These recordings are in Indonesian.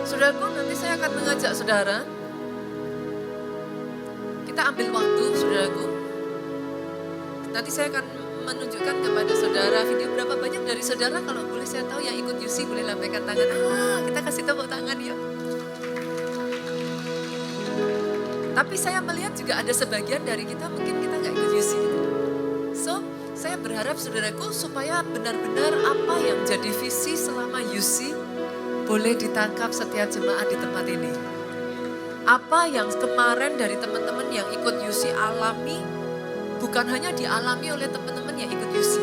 Saudaraku, nanti saya akan mengajak saudara. Kita ambil waktu, saudaraku. Nanti saya akan menunjukkan kepada saudara video berapa banyak dari saudara kalau boleh saya tahu yang ikut UC boleh lambaikan tangan. Kita kasih tepuk tangan ya. Tapi saya melihat juga ada sebagian dari kita mungkin kita nggak ikut UC gitu. So, saya berharap saudaraku supaya benar-benar apa yang jadi visi selama UC boleh ditangkap setiap jemaat di tempat ini. Apa yang kemarin dari teman-teman yang ikut UC alami, bukan hanya dialami oleh teman-teman yang ikut UC.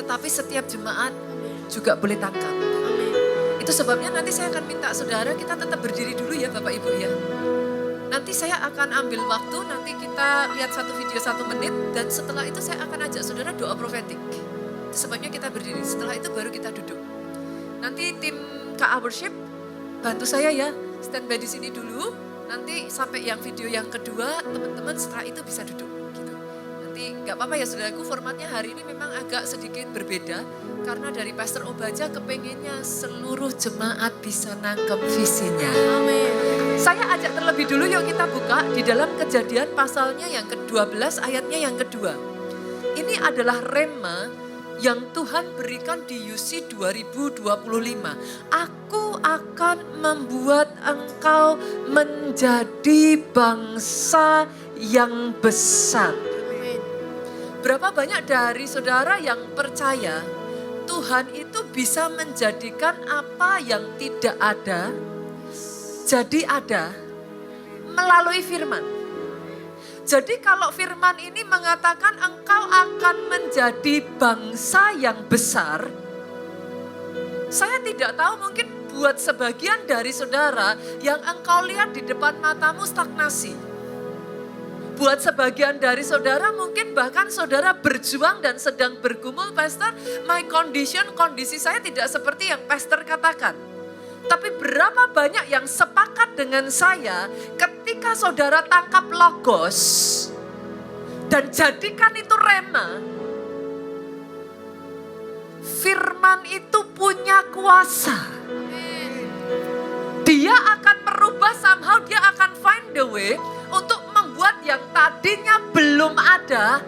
Tetapi setiap jemaat juga boleh tangkap. Itu sebabnya nanti saya akan minta saudara kita tetap berdiri dulu ya Bapak Ibu ya. Nanti saya akan ambil waktu, nanti kita lihat satu video 1 menit, dan setelah itu saya akan ajak saudara doa profetik. Itu sebabnya kita berdiri, setelah itu baru kita duduk. Nanti tim KA Worship, bantu saya ya, standby di sini dulu, nanti sampai yang video yang kedua, teman-teman setelah itu bisa duduk. Gitu. Nanti gak apa-apa ya saudaraku, formatnya hari ini memang agak sedikit berbeda, karena dari Pastor Obaja kepengennya seluruh jemaat bisa nangkep visinya. Amin. Saya ajak terlebih dulu yuk kita buka di dalam Kejadian pasalnya yang ke-12 ayatnya yang kedua. Ini adalah rema yang Tuhan berikan di UC 2025. Aku akan membuat engkau menjadi bangsa yang besar. Berapa banyak dari saudara yang percaya Tuhan itu bisa menjadikan apa yang tidak ada jadi ada melalui firman. Jadi kalau firman ini mengatakan engkau akan menjadi bangsa yang besar, saya tidak tahu mungkin buat sebagian dari saudara yang engkau lihat di depan matamu stagnasi. Buat sebagian dari saudara mungkin bahkan saudara berjuang dan sedang bergumul, Pastor, my condition, kondisi saya tidak seperti yang Pastor katakan. Tapi berapa banyak yang sepakat dengan saya ketika saudara tangkap logos dan jadikan itu rema. Firman itu punya kuasa. Dia akan merubah somehow, dia akan find the way untuk membuat yang tadinya belum ada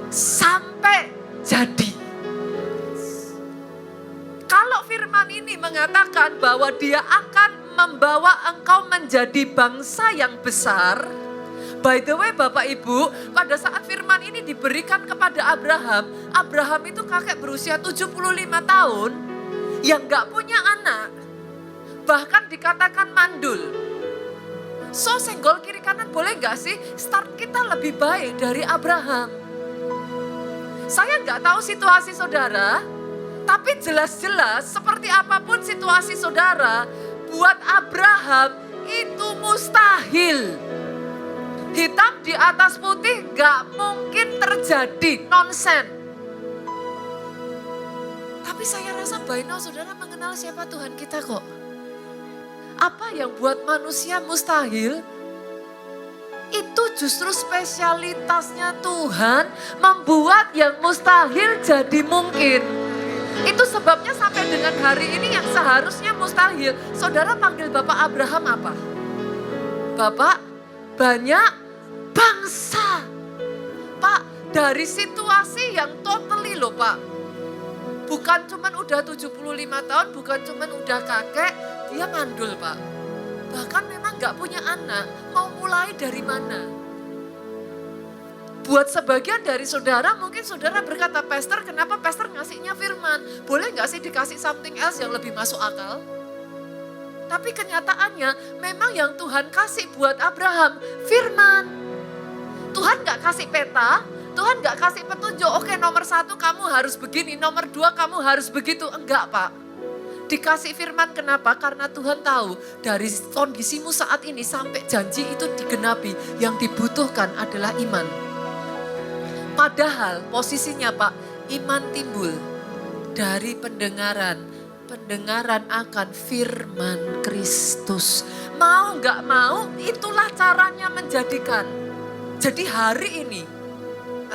sampai jadi. Kalau firman ini mengatakan bahwa dia akan membawa engkau menjadi bangsa yang besar. By the way Bapak Ibu, pada saat firman ini diberikan kepada Abraham, Abraham itu kakek berusia 75 tahun yang gak punya anak. Bahkan dikatakan mandul. So senggol kiri kanan boleh gak sih start kita lebih baik dari Abraham? Saya gak tahu situasi saudara, tapi jelas-jelas seperti apapun situasi saudara, buat Abraham itu mustahil. Hitam di atas putih gak mungkin terjadi, nonsen. Tapi saya rasa by now saudara mengenal siapa Tuhan kita kok. Apa yang buat manusia mustahil, itu justru spesialitasnya Tuhan membuat yang mustahil jadi mungkin. Itu sebabnya sampai dengan hari ini yang seharusnya mustahil, saudara panggil Bapak Abraham apa? Bapak banyak bangsa. Pak, dari situasi yang totally loh Pak. Bukan cuman udah 75 tahun, bukan cuman udah kakek, dia mandul Pak. Bahkan memang gak punya anak, mau mulai dari mana? Buat sebagian dari saudara, mungkin saudara berkata, Pastor, kenapa Pastor ngasihnya firman? Boleh gak sih dikasih something else yang lebih masuk akal? Tapi kenyataannya, memang yang Tuhan kasih buat Abraham, firman. Tuhan gak kasih peta, Tuhan gak kasih petunjuk, oke nomor 1 kamu harus begini, nomor 2 kamu harus begitu. Enggak Pak. Dikasih firman kenapa? Karena Tuhan tahu dari kondisimu saat ini sampai janji itu digenapi, yang dibutuhkan adalah iman. Padahal posisinya Pak, iman timbul dari pendengaran akan firman Kristus. Mau gak mau itulah caranya menjadikan. Jadi hari ini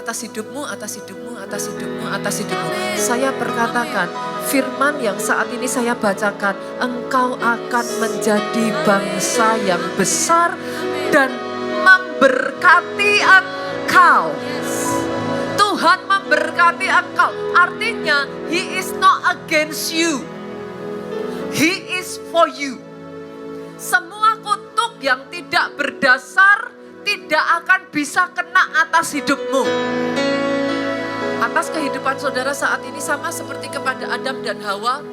atas hidupmu, atas hidupmu, atas hidupmu, atas hidupmu. Saya berkatakan, firman yang saat ini saya bacakan, engkau akan menjadi bangsa yang besar dan memberkati engkau. Tuhan memberkati engkau. Artinya, He is not against you. He is for you. Semua kutuk yang tidak berdasar tidak akan bisa kena atas hidupmu. Atas kehidupan saudara saat ini sama seperti kepada Adam dan Hawa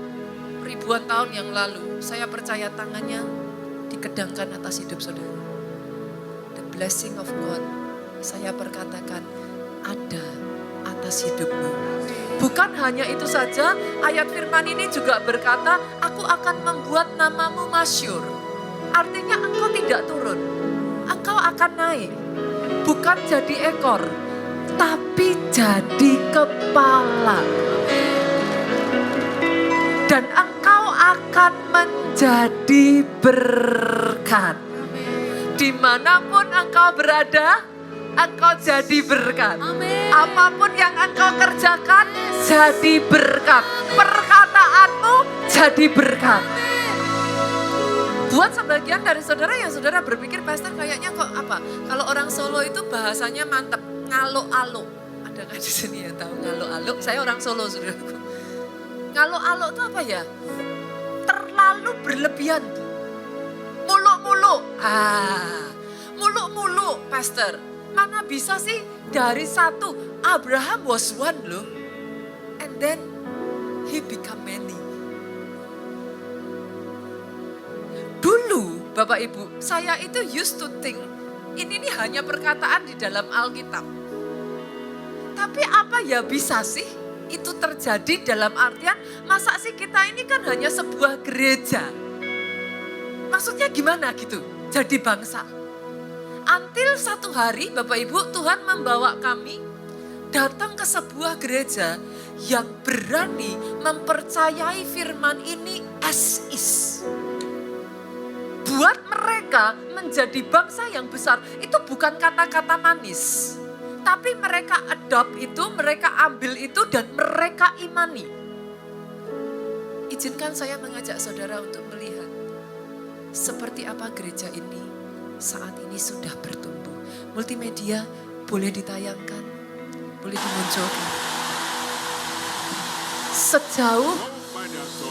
ribuan tahun yang lalu. Saya percaya tangannya dikedangkan atas hidup saudara. The blessing of God, saya perkatakan ada atas hidupmu. Bukan hanya itu saja, ayat firman ini juga berkata, aku akan membuat namamu masyhur. Artinya engkau tidak turun. Engkau akan naik, bukan jadi ekor, tapi jadi kepala. Dan engkau akan menjadi berkat. Dimanapun engkau berada, engkau jadi berkat. Apapun yang engkau kerjakan, jadi berkat. Perkataanmu jadi berkat. Buat sebagian dari saudara yang saudara berpikir, pastor kayaknya kok apa? Kalau orang Solo itu bahasanya mantep, ngalo-alo. Ada nggak di sini yang tahu ngalo-alo? Saya orang Solo, saudaraku. Ngalo-alo itu apa ya? Terlalu berlebihan. Muluk-muluk. Muluk-muluk, pastor. Mana bisa sih dari satu? Abraham was one loh. And then he become many. Dulu Bapak Ibu, saya itu used to think ini hanya perkataan di dalam Alkitab. Tapi apa ya bisa sih itu terjadi dalam artian masa sih kita ini kan hanya sebuah gereja. Maksudnya gimana gitu jadi bangsa. Until satu hari Bapak Ibu Tuhan membawa kami datang ke sebuah gereja yang berani mempercayai firman ini as is. Buat mereka menjadi bangsa yang besar itu bukan kata-kata manis. Tapi mereka adopt itu, mereka ambil itu dan mereka imani. Izinkan saya mengajak saudara untuk melihat seperti apa gereja ini saat ini sudah bertumbuh. Multimedia boleh ditayangkan, boleh dimunculkan. Sejauh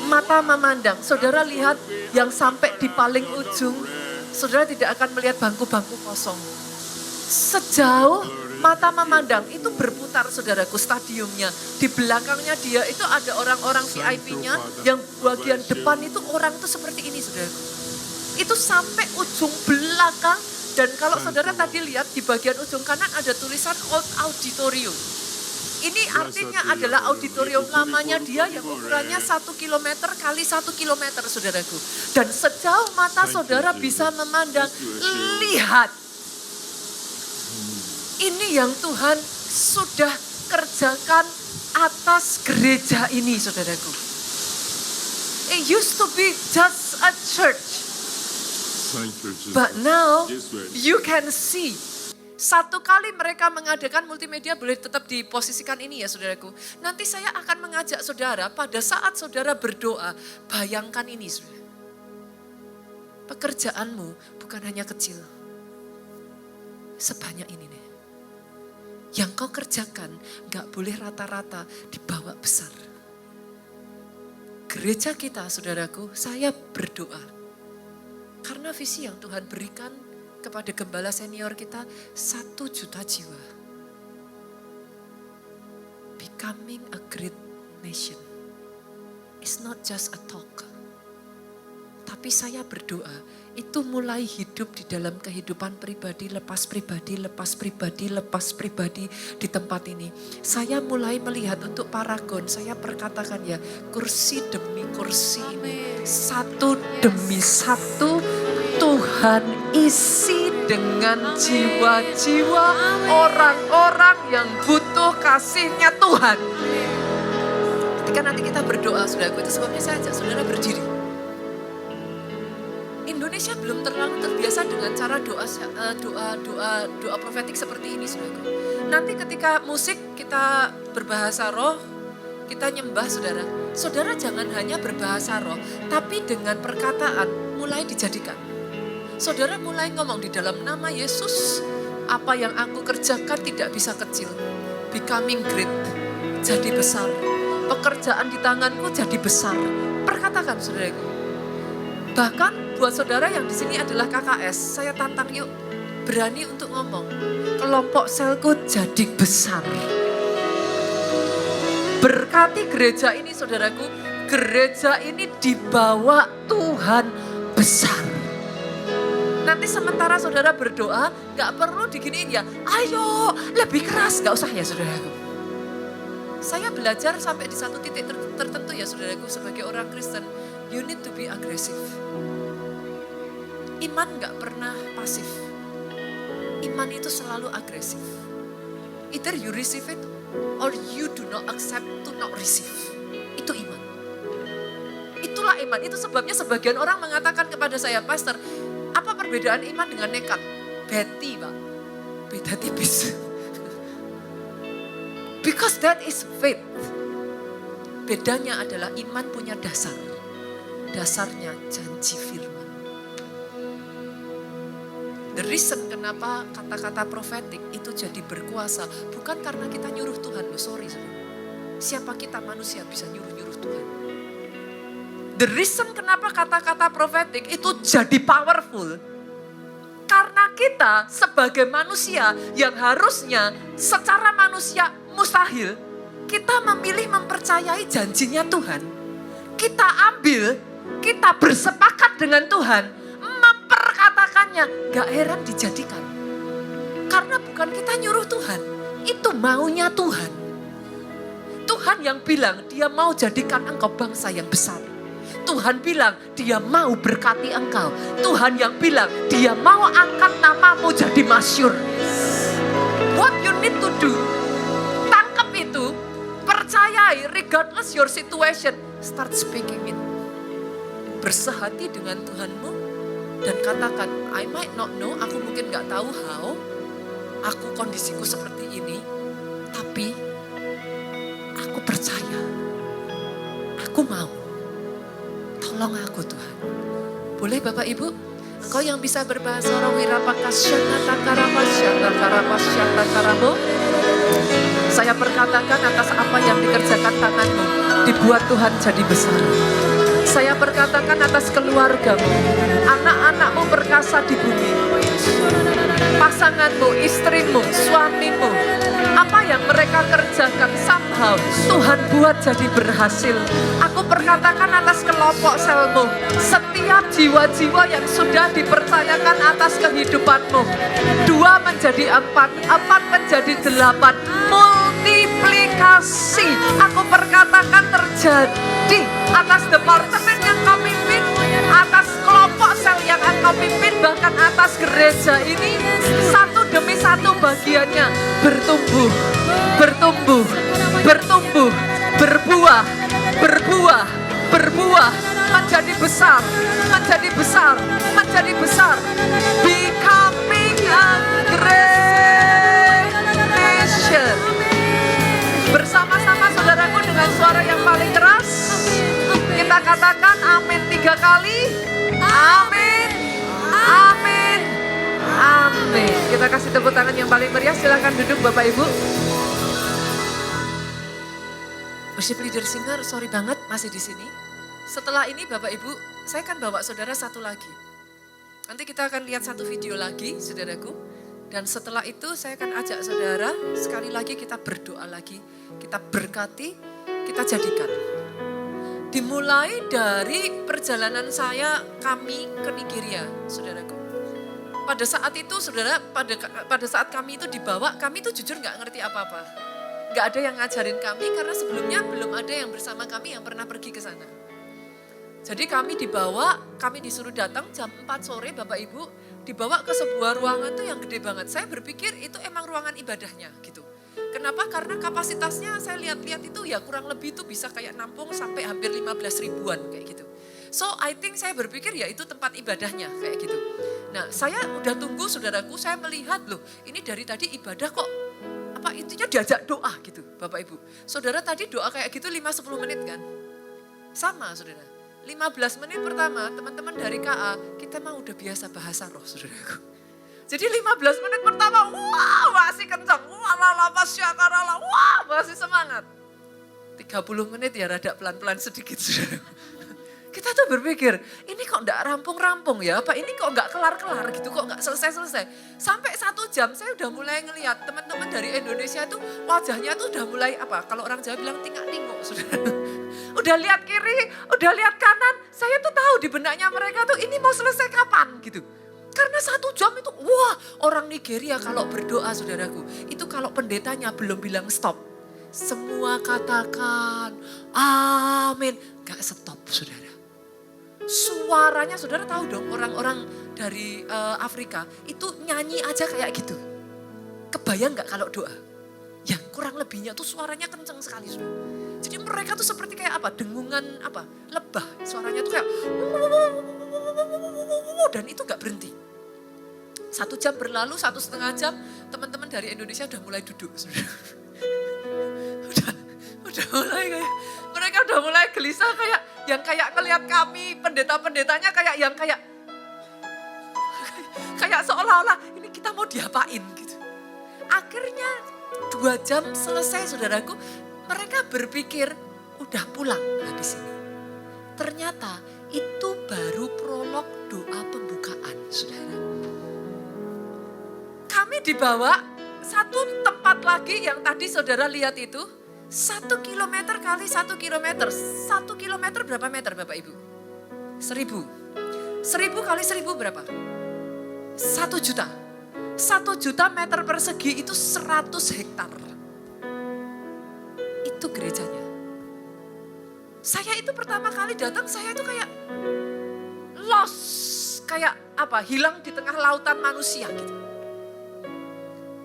mata memandang, saudara lihat yang sampai di paling ujung, saudara tidak akan melihat bangku-bangku kosong. Sejauh mata memandang itu berputar saudaraku stadiumnya. Di belakangnya dia itu ada orang-orang VIP-nya yang bagian depan itu orang itu seperti ini saudaraku. Itu sampai ujung belakang dan kalau saudara tadi lihat di bagian ujung kanan ada tulisan Old Auditorium. Ini artinya adalah auditorium lamanya dia yang ukurannya 1 kilometer kali 1 kilometer saudaraku. Dan sejauh mata saudara bisa memandang, lihat. Ini yang Tuhan sudah kerjakan atas gereja ini saudaraku. It used to be just a church. But now you can see. Satu kali mereka mengadakan multimedia boleh tetap diposisikan ini ya saudaraku. Nanti saya akan mengajak saudara pada saat saudara berdoa, bayangkan ini saudara. Pekerjaanmu bukan hanya kecil. Sebanyak ini nih. Yang kau kerjakan gak boleh rata-rata dibawa besar. Gereja kita saudaraku, saya berdoa. Karena visi yang Tuhan berikan kepada gembala senior kita 1 juta jiwa. Becoming a great nation. It's not just a talk. Tapi saya berdoa, itu mulai hidup di dalam kehidupan pribadi, lepas pribadi, lepas pribadi, lepas pribadi di tempat ini. Saya mulai melihat untuk paragon, saya perkatakan ya, kursi demi kursi ini, satu demi satu, Tuhan isi dengan jiwa-jiwa orang-orang yang butuh kasih-Nya Tuhan. Ketika nanti kita berdoa, saudaraku, itu sebabnya saya ajak saudara berdiri. Indonesia belum terlalu terbiasa dengan cara doa profetik seperti ini, saudaraku. Nanti ketika musik kita berbahasa roh, kita nyembah saudara. Saudara jangan hanya berbahasa roh, tapi dengan perkataan mulai dijadikan. Saudara mulai ngomong di dalam nama Yesus, apa yang aku kerjakan tidak bisa kecil. Becoming great, jadi besar. Pekerjaan di tanganku jadi besar. Perkatakan saudaraku. Bahkan buat saudara yang di sini adalah KKS, saya tantang yuk berani untuk ngomong. Kelompok selku jadi besar. Berkati gereja ini saudaraku, gereja ini dibawa Tuhan besar. Nanti sementara saudara berdoa, gak perlu diginiin ya, ayo lebih keras, gak usah ya saudaraku. Saya belajar sampai di satu titik tertentu ya saudaraku, sebagai orang Kristen, you need to be aggressive. Iman gak pernah pasif. Iman itu selalu agresif. Either you receive it or you do not accept to not receive. Itu iman. Itulah iman. Itu sebabnya sebagian orang mengatakan kepada saya, Pastor, apa perbedaan iman dengan nekat? Beti, Pak. Beda tipis. Because that is faith. Bedanya adalah iman punya dasar. Dasarnya janji firman. The reason kenapa kata-kata profetik itu jadi berkuasa bukan karena kita nyuruh Tuhan, loh sorry saudara. Siapa kita manusia bisa nyuruh-nyuruh Tuhan. The reason kenapa kata-kata profetik itu jadi powerful karena kita sebagai manusia yang harusnya secara manusia mustahil, kita memilih mempercayai janjinya Tuhan. Kita ambil, kita bersepakat dengan Tuhan, memperkatakannya, gak heran dijadikan. Karena bukan kita nyuruh Tuhan, itu maunya Tuhan. Tuhan yang bilang dia mau jadikan engkau bangsa yang besar. Tuhan bilang dia mau berkati engkau. Tuhan yang bilang dia mau angkat namamu jadi masyhur. What you need to do, tangkap itu, percayai regardless your situation, start speaking it. Bersehati dengan Tuhanmu dan katakan, I might not know, aku mungkin gak tahu how, aku kondisiku seperti ini, tapi aku percaya, aku mau. Tolong aku Tuhan. Boleh Bapak Ibu? Engkau yang bisa berbahasa roh, saya perkatakan atas apa yang dikerjakan tanganmu, dibuat Tuhan jadi besar. Saya perkatakan atas keluargamu, anak-anakmu perkasa di bumi, pasanganmu, istrimu, suamimu, apa yang mereka kerjakan somehow Tuhan buat jadi berhasil. Aku perkatakan atas kelompok selmu, setiap jiwa-jiwa yang sudah dipercayakan atas kehidupanmu, 2 menjadi 4, 4 menjadi 8, multiplikasi. Aku perkatakan terjadi atas departemen yang kau pimpin, atas kelompok sel yang engkau pimpin, bahkan atas gereja ini, satu demi satu bagiannya bertumbuh, bertumbuh, bertumbuh, berbuah, berbuah, berbuah, menjadi besar, menjadi besar, menjadi besar, becoming a great nation. Bersama-sama saudaraku dengan suara yang paling keras, kita katakan amin 3 kali. Amin, amin, amin. Kita kasih tepuk tangan yang paling meriah. Silakan duduk Bapak Ibu. Worship leader singer, sorry banget masih di sini. Setelah ini Bapak Ibu, saya akan bawa saudara satu lagi. Nanti kita akan lihat satu video lagi, saudaraku. Dan setelah itu saya akan ajak saudara, sekali lagi kita berdoa lagi. Kita berkati, kita jadikan. Dimulai dari perjalanan kami ke Nigeria, saudaraku. Pada saat itu, saudara, pada saat kami itu dibawa, kami itu jujur gak ngerti apa-apa. Gak ada yang ngajarin kami, karena sebelumnya belum ada yang bersama kami yang pernah pergi ke sana. Jadi kami dibawa, kami disuruh datang jam 4 sore Bapak Ibu, dibawa ke sebuah ruangan tuh yang gede banget. Saya berpikir itu emang ruangan ibadahnya gitu. Kenapa? Karena kapasitasnya saya lihat-lihat itu ya kurang lebih tuh bisa kayak nampung sampai hampir 15 ribuan kayak gitu. So I think saya berpikir ya itu tempat ibadahnya kayak gitu. Nah saya udah tunggu saudaraku, saya melihat loh ini dari tadi ibadah kok intinya diajak doa gitu Bapak Ibu. Saudara tadi doa kayak gitu 5-10 menit kan? Sama saudara. 15 menit pertama teman-teman dari KA kita mah udah biasa bahasa roh saudaraku. Jadi 15 menit pertama wah masih kencang. Wah masih semangat. 30 menit ya rada pelan-pelan sedikit saudara. Kita tuh berpikir, ini kok enggak rampung-rampung ya, apa ini kok enggak kelar-kelar gitu, kok enggak selesai-selesai. Sampai 1 jam saya udah mulai ngelihat teman-teman dari Indonesia tuh wajahnya tuh udah mulai kalau orang Jawa bilang tingkak-tingkuk saudara. Udah lihat kiri, udah lihat kanan, saya tuh tahu di benaknya mereka tuh ini mau selesai kapan gitu. Karena 1 jam itu, wah orang Nigeria kalau berdoa saudaraku, itu kalau pendetanya belum bilang stop. Semua katakan amin, gak stop saudara. Suaranya saudara tahu dong orang-orang dari Afrika itu nyanyi aja kayak gitu. Kebayang gak kalau doa? Ya kurang lebihnya tuh suaranya kenceng sekali saudara. Jadi mereka tuh seperti kayak dengungan lebah. Suaranya tuh kayak dan itu gak berhenti. 1 jam berlalu, 1,5 jam teman-teman dari Indonesia udah mulai duduk saudara. udah mulai kayak mereka udah mulai gelisah yang kayak ngelihat kami pendeta-pendetanya kayak seolah-olah ini kita mau diapain gitu. Akhirnya 2 jam selesai saudaraku, mereka berpikir udah pulang habis ini. Ternyata itu baru prolog doa pembukaan saudara. Kami dibawa satu tempat lagi yang tadi saudara lihat itu. 1 kilometer kali 1 kilometer. 1 kilometer berapa meter Bapak Ibu? 1.000. 1.000 kali 1.000 berapa? 1 juta. 1 juta meter persegi itu 100 hektar. Itu gerejanya. Saya itu pertama kali datang, saya itu kayak lost. Kayak hilang di tengah lautan manusia gitu.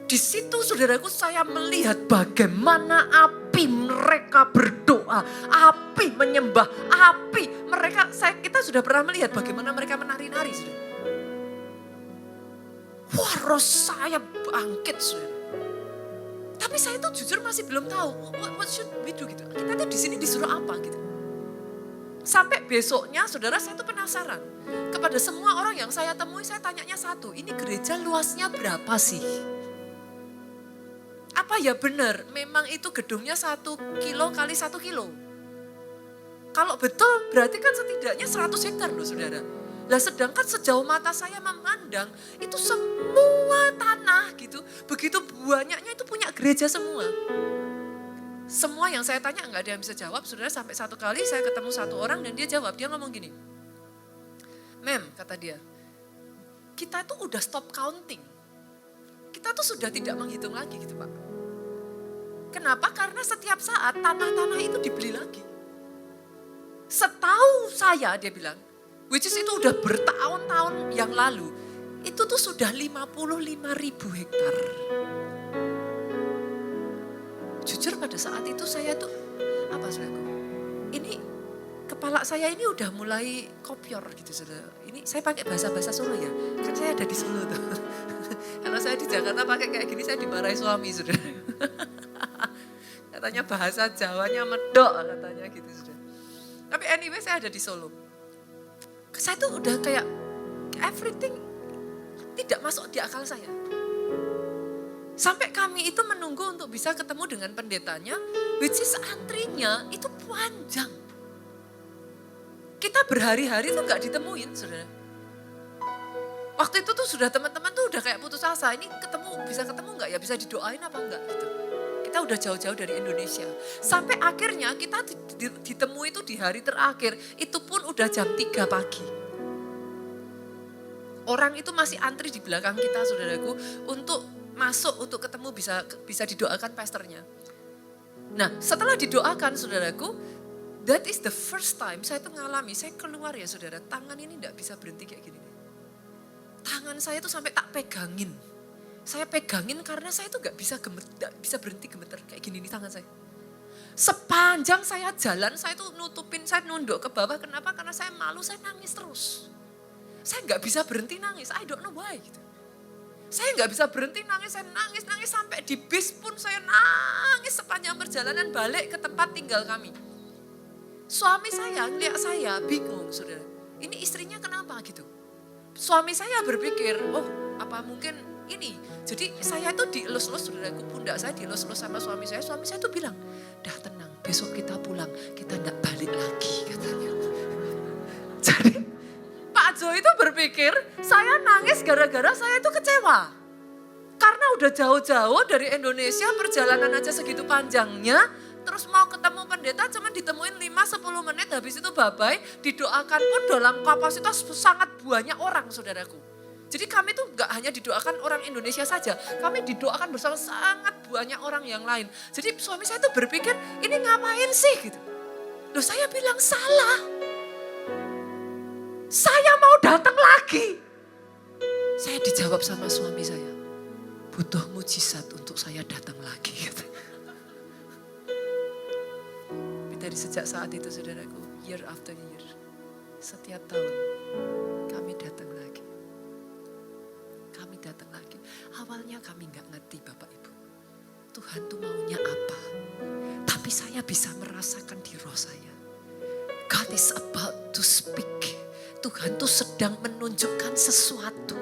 Di situ saudaraku saya melihat bagaimana api mereka berdoa, api menyembah, api mereka, kita sudah pernah melihat bagaimana mereka menari-nari saudara. Wah roh saya bangkit saudara. Tapi saya tuh jujur masih belum tahu, what should we do gitu. Kita tuh di sini disuruh apa gitu. Sampai besoknya saudara saya tuh penasaran. Kepada semua orang yang saya temui saya tanyanya satu, ini gereja luasnya berapa sih? Apa ya benar, memang itu gedungnya 1 kilo kali 1 kilo. Kalau betul berarti kan setidaknya 100 hektar loh saudara. Lah sedangkan sejauh mata saya memandang itu semua tanah gitu. Begitu banyaknya itu punya gereja semua. Semua yang saya tanya enggak ada yang bisa jawab saudara, sampai 1 kali saya ketemu 1 orang dan dia jawab, dia ngomong gini. Mem kata dia, kita tuh udah stop counting. Kita tuh sudah tidak menghitung lagi gitu Pak. Kenapa? Karena setiap saat tanah-tanah itu dibeli lagi. Setahu saya dia bilang, which is itu udah bertahun-tahun yang lalu, itu tuh sudah 55.000 hektar. Jujur pada saat itu saya tuh, saudaraku, ini kepala saya ini udah mulai kopior gitu saudara. Ini saya pakai bahasa-bahasa Solo ya, kan saya ada di Solo tuh. Kalau saya di Jakarta pakai kayak gini saya dimarahi suami saudara. Katanya bahasa Jawanya medok katanya gitu saudara. Tapi anyway saya ada di Solo. Saya tuh udah kayak everything tidak masuk di akal saya. Sampai kami itu menunggu untuk bisa ketemu dengan pendetanya, which is antrinya itu panjang. Kita berhari-hari tuh gak ditemuin saudara. Waktu itu tuh sudah teman-teman tuh udah kayak putus asa, ini bisa ketemu gak ya, bisa didoain apa enggak gitu. Kita udah jauh-jauh dari Indonesia. Sampai akhirnya kita ditemui itu di hari terakhir, itu pun udah jam 3 pagi. Orang itu masih antri di belakang kita saudaraku untuk masuk untuk ketemu bisa didoakan pastornya. Nah setelah didoakan saudaraku, that is the first time saya tuh ngalami, saya keluar ya saudara, tangan ini gak bisa berhenti kayak gini. Tangan saya tuh sampai tak pegangin. Saya pegangin karena saya tuh gak bisa berhenti gemeter kayak gini nih tangan saya. Sepanjang saya jalan saya tuh saya nunduk ke bawah, kenapa? Karena saya malu, saya nangis terus. Saya gak bisa berhenti nangis, I don't know why gitu. Saya nggak bisa berhenti nangis, saya nangis sampai di bis pun saya nangis sepanjang perjalanan balik ke tempat tinggal kami. Suami saya lihat saya bingung, saudara. Ini istrinya kenapa gitu? Suami saya berpikir, oh apa mungkin ini. Jadi saya itu dielus-elus, saudaraku, pundak saya dielus-elus sama suami saya. Suami saya tuh bilang, dah tenang, besok kita pulang, kita enggak balik lagi katanya. Jadi Pak Jo itu berpikir saya nangis gara-gara saya itu kecewa. Karena udah jauh-jauh dari Indonesia, perjalanan aja segitu panjangnya. Terus mau ketemu pendeta cuma ditemuin 5-10 menit, habis itu bye-bye. Didoakan pun dalam kapasitas sangat banyak orang, saudaraku. Jadi kami tuh gak hanya didoakan orang Indonesia saja. Kami didoakan bersama sangat banyak orang yang lain. Jadi suami saya tuh berpikir, ini ngapain sih gitu. Loh saya bilang salah. Saya mau datang lagi. Saya dijawab sama suami saya, butuh mujizat untuk saya datang lagi. Dari sejak saat itu saudaraku, year after year, setiap tahun kami datang lagi. Kami datang lagi. Awalnya kami gak ngerti Bapak Ibu, Tuhan tuh maunya apa. Tapi saya bisa merasakan di roh saya, God is about to speak. Tuhan tuh sedang menunjukkan sesuatu.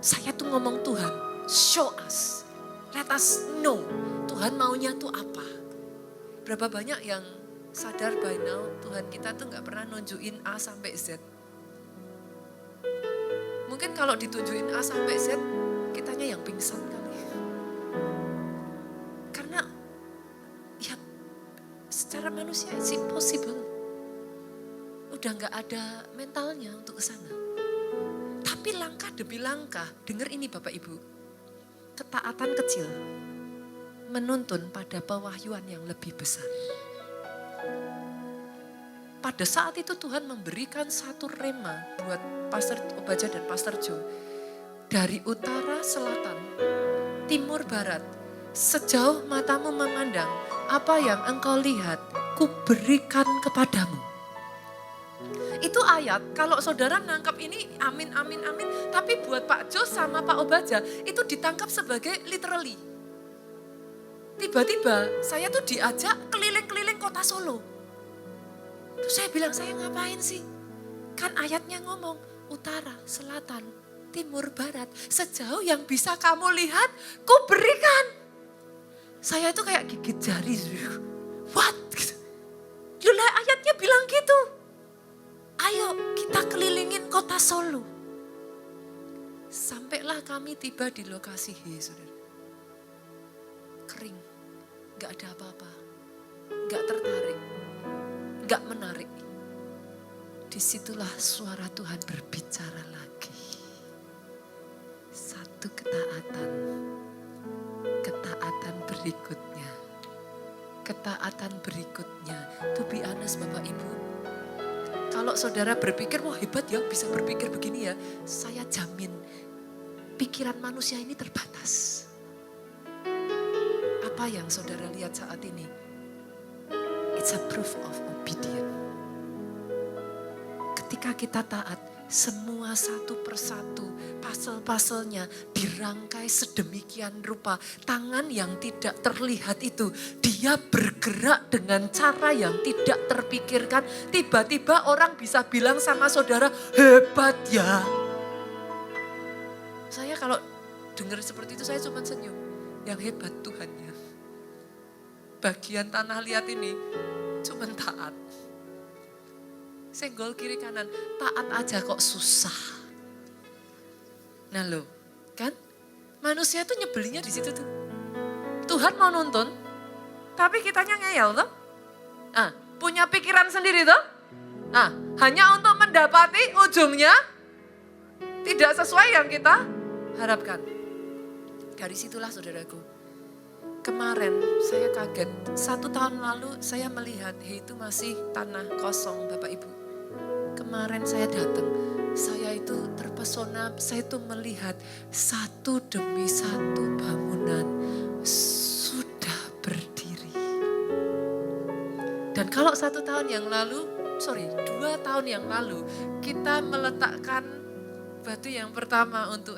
Saya tuh ngomong, Tuhan show us, let us know Tuhan maunya tuh apa. Berapa banyak yang sadar by now Tuhan kita tuh gak pernah nunjukin A sampai Z. Mungkin kalau ditunjukin A sampai Z, kitanya yang pingsan kali. Karena ya secara manusia it's impossible. Udah gak ada mentalnya untuk ke sana. Tapi langkah demi langkah, dengar ini Bapak Ibu, ketaatan kecil menuntun pada pewahyuan yang lebih besar. Pada saat itu Tuhan memberikan satu rema buat Pastor Obaja dan Pastor Jo. Dari utara, selatan, timur, barat, sejauh matamu memandang, apa yang engkau lihat, kuberikan kepadamu. Itu ayat, kalau saudara nangkap ini amin, amin, amin. Tapi buat Pak Jo sama Pak Obaja, itu ditangkap sebagai literally. Tiba-tiba saya tuh diajak keliling-keliling kota Solo. Terus saya bilang, saya ngapain sih? Kan ayatnya ngomong utara, selatan, timur, barat. Sejauh yang bisa kamu lihat, ku berikan. Saya itu kayak gigit jari. What? Loh, ayatnya bilang gitu. Ayo kita kelilingin kota Solo. Sampailah kami tiba di lokasi saudara. Kering. Gak ada apa-apa, gak tertarik, gak menarik. Disitulah suara Tuhan berbicara lagi. Satu ketaatan berikutnya. Ketaatan berikutnya, to be honest Bapak Ibu. Kalau saudara berpikir, wah hebat ya bisa berpikir begini ya. Saya jamin pikiran manusia ini terbatas. Apa yang saudara lihat saat ini? It's a proof of obedience. Ketika kita taat, semua satu persatu, pasal-pasalnya dirangkai sedemikian rupa. Tangan yang tidak terlihat itu, dia bergerak dengan cara yang tidak terpikirkan. Tiba-tiba orang bisa bilang sama saudara, hebat ya. Saya kalau dengar seperti itu saya cuma senyum. Yang hebat Tuhan ya. Bagian tanah liat ini cuma taat. Senggol kiri kanan, taat aja kok susah. Nah lo, kan? Manusia tuh nyebelinya di situ tuh. Tuhan mau nuntun, tapi kitanya ngeyel tuh. Nah, punya pikiran sendiri tuh. Nah, hanya untuk mendapati ujungnya tidak sesuai yang kita harapkan. Dari situlah saudaraku. Kemarin saya kaget, 1 tahun lalu saya melihat itu masih tanah kosong Bapak Ibu. Kemarin saya datang, saya itu terpesona, saya itu melihat satu demi satu bangunan sudah berdiri. Dan kalau 1 tahun yang lalu, 2 tahun yang lalu kita meletakkan batu yang pertama untuk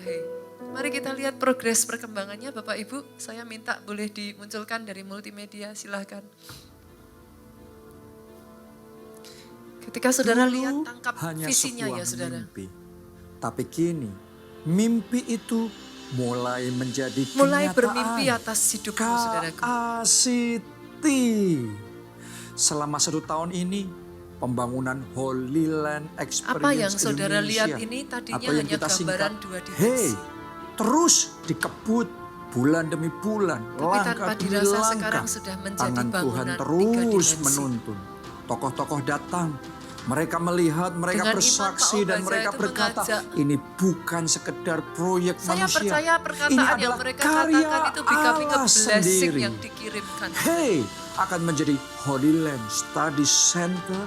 Mari kita lihat progres perkembangannya Bapak Ibu. Saya minta boleh dimunculkan dari multimedia, silahkan. Ketika saudara lihat, tangkap visinya ya saudara. Mimpi. Tapi kini mimpi itu mulai menjadi Mulai kenyataan. bermimpi atas hidupmu saudaraku. KACT. Selama 1 tahun ini pembangunan Holy Land Experience Apa yang saudara Indonesia, lihat ini tadinya atau yang hanya kita gambaran singkat, 2 dimensi. hey, terus dikebut bulan demi bulan, Tapi langkah tanpa demi dirasa langkah. sekarang sudah menjadi Tangan Tuhan bangunan 3 terus dimensi. menuntun. Tokoh-tokoh datang, mereka melihat, mereka Dengan iman, bersaksi Pak dan Obaza mereka itu berkata, mengajak. ini bukan sekedar proyek Saya manusia. percaya Ini perkataan yang adalah mereka karya katakan itu becoming a Allah blessing sendiri. yang dikirimkan. Hey, akan menjadi Holy Land Study Center,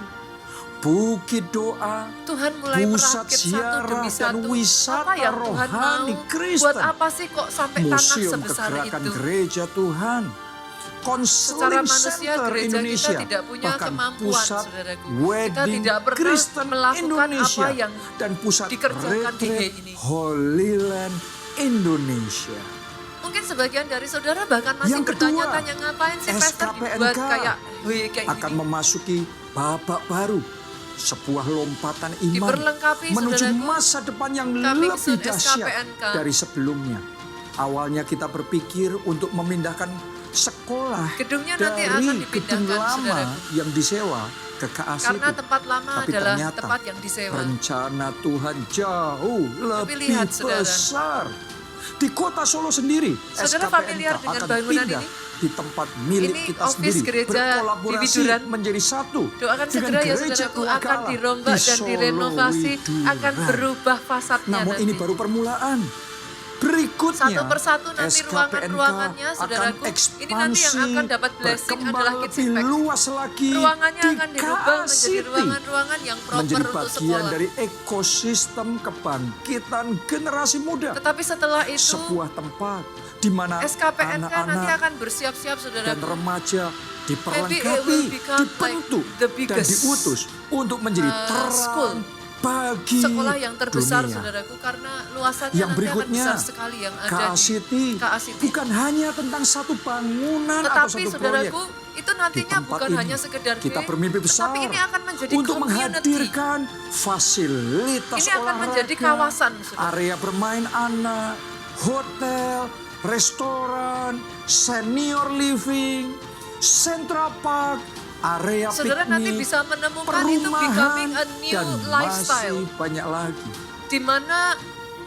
bukit doa, Tuhan mulai pusat merakit satu ziarah demi dan satu. wisata Apa yang Tuhan mau? rohani Kristen. Buat apa sih kok sampai tanah Museum sebesar Kegerakan itu? Gereja Tuhan, Secara Konseling manusia Center gereja Indonesia, kita tidak punya bahkan kemampuan pusat saudaraku. Kita Wedding tidak pernah Kristen melakukan Indonesia apa yang dan pusat dikerjakan di retreat ini. Holy Land Indonesia. Mungkin sebagian dari saudara bahkan masih Yang kedua, bertanya-tanya ngapain sih pastor dibuat SKPNK kayak akan gini. memasuki babak baru, sebuah lompatan iman Diperlengkapi, menuju saudaraku. masa depan yang Coming lebih soon, dahsyat SKPNK. dari sebelumnya. Awalnya kita berpikir untuk memindahkan sekolah Gedungnya nanti dari akan gedung dipindahkan, lama saudaraku. yang disewa ke KACT. Karena tempat lama Tapi adalah ternyata tempat yang disewa. rencana Tuhan jauh lebih lihat, saudara. besar. Di kota Solo sendiri, Saudara SKPNK familiar dengan akan bangunan pindah ini? di tempat milik Ini kita office sendiri, gereja di berkolaborasi Widuran. menjadi satu. Doakan dengan segera ya gereja saudaraku keluarga akan Allah dirombak di dan Solo direnovasi, Widuran. akan berubah fasadnya Namun nanti. ini baru permulaan. Berikutnya, Satu persatu nanti SKPNK ruangan-ruangannya, akan saudaraku, ekspansi, ini nanti yang akan dapat blessing berkembang adalah lebih Kids Impact. luas lagi Ruangannya di akan dirubah menjadi KACT. ruangan-ruangan yang proper Menjadi untuk bagian sekolah. dari ekosistem kebangkitan generasi muda. Tetapi setelah itu, Sebuah tempat di mana SKPNK nanti anak-anak akan bersiap-siap dan saudaraku. remaja Maybe it diperlengkapi, will become dibentuk, like the dan biggest, diutus untuk menjadi school. terang bagi Sekolah yang terbesar dunia. saudaraku karena luasannya Yang nanti berikutnya, akan besar sekali yang ada KACT di KACT. bukan hanya tentang satu bangunan atau Tetapi satu proyek. saudaraku itu Di nantinya tempat bukan ini hanya sekedar kita game, bermimpi besar tetapi ini akan menjadi untuk community. menghadirkan fasilitas Ini akan olahraga, menjadi kawasan, saudara. area bermain anak, hotel, restoran, senior living, Central Park, area Saudara nanti piknik, bisa menemukan itu becoming perumahan, a new dan lifestyle. masih banyak lagi. Di mana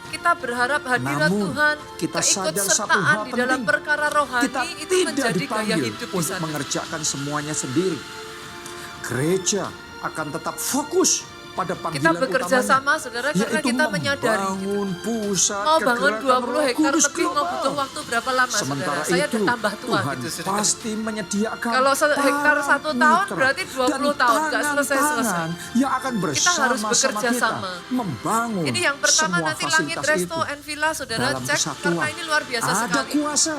kita berharap hadirat Namun, Tuhan, kita sadar satu keikutsertaan hal di dalam penting. perkara rohani Kita itu tidak menjadi gaya dipanggil hidup di untuk sana. mengerjakan semuanya sendiri. Gereja akan tetap fokus pada Kita panggilan bekerja utamanya, sama saudara karena yaitu kita menyadari membangun pusat mau bangun kegerakan 20 Roh hektar Kudus lebih mau global. butuh waktu berapa lama Sementara saudara? Saya itu, udah tambah tua Tuhan gitu saudara. pasti menyediakan Kalau hektar para 1 tahun mitra berarti 20 dan tahun, nggak selesai-selesai. tangan-tangan yang akan Kita bersama harus bekerja kita sama. membangun Ini yang pertama semua nanti Langit fasilitas Resto itu. and Villa saudara Dalam cek kesatuan karena ini luar biasa ada sekali. kuasa,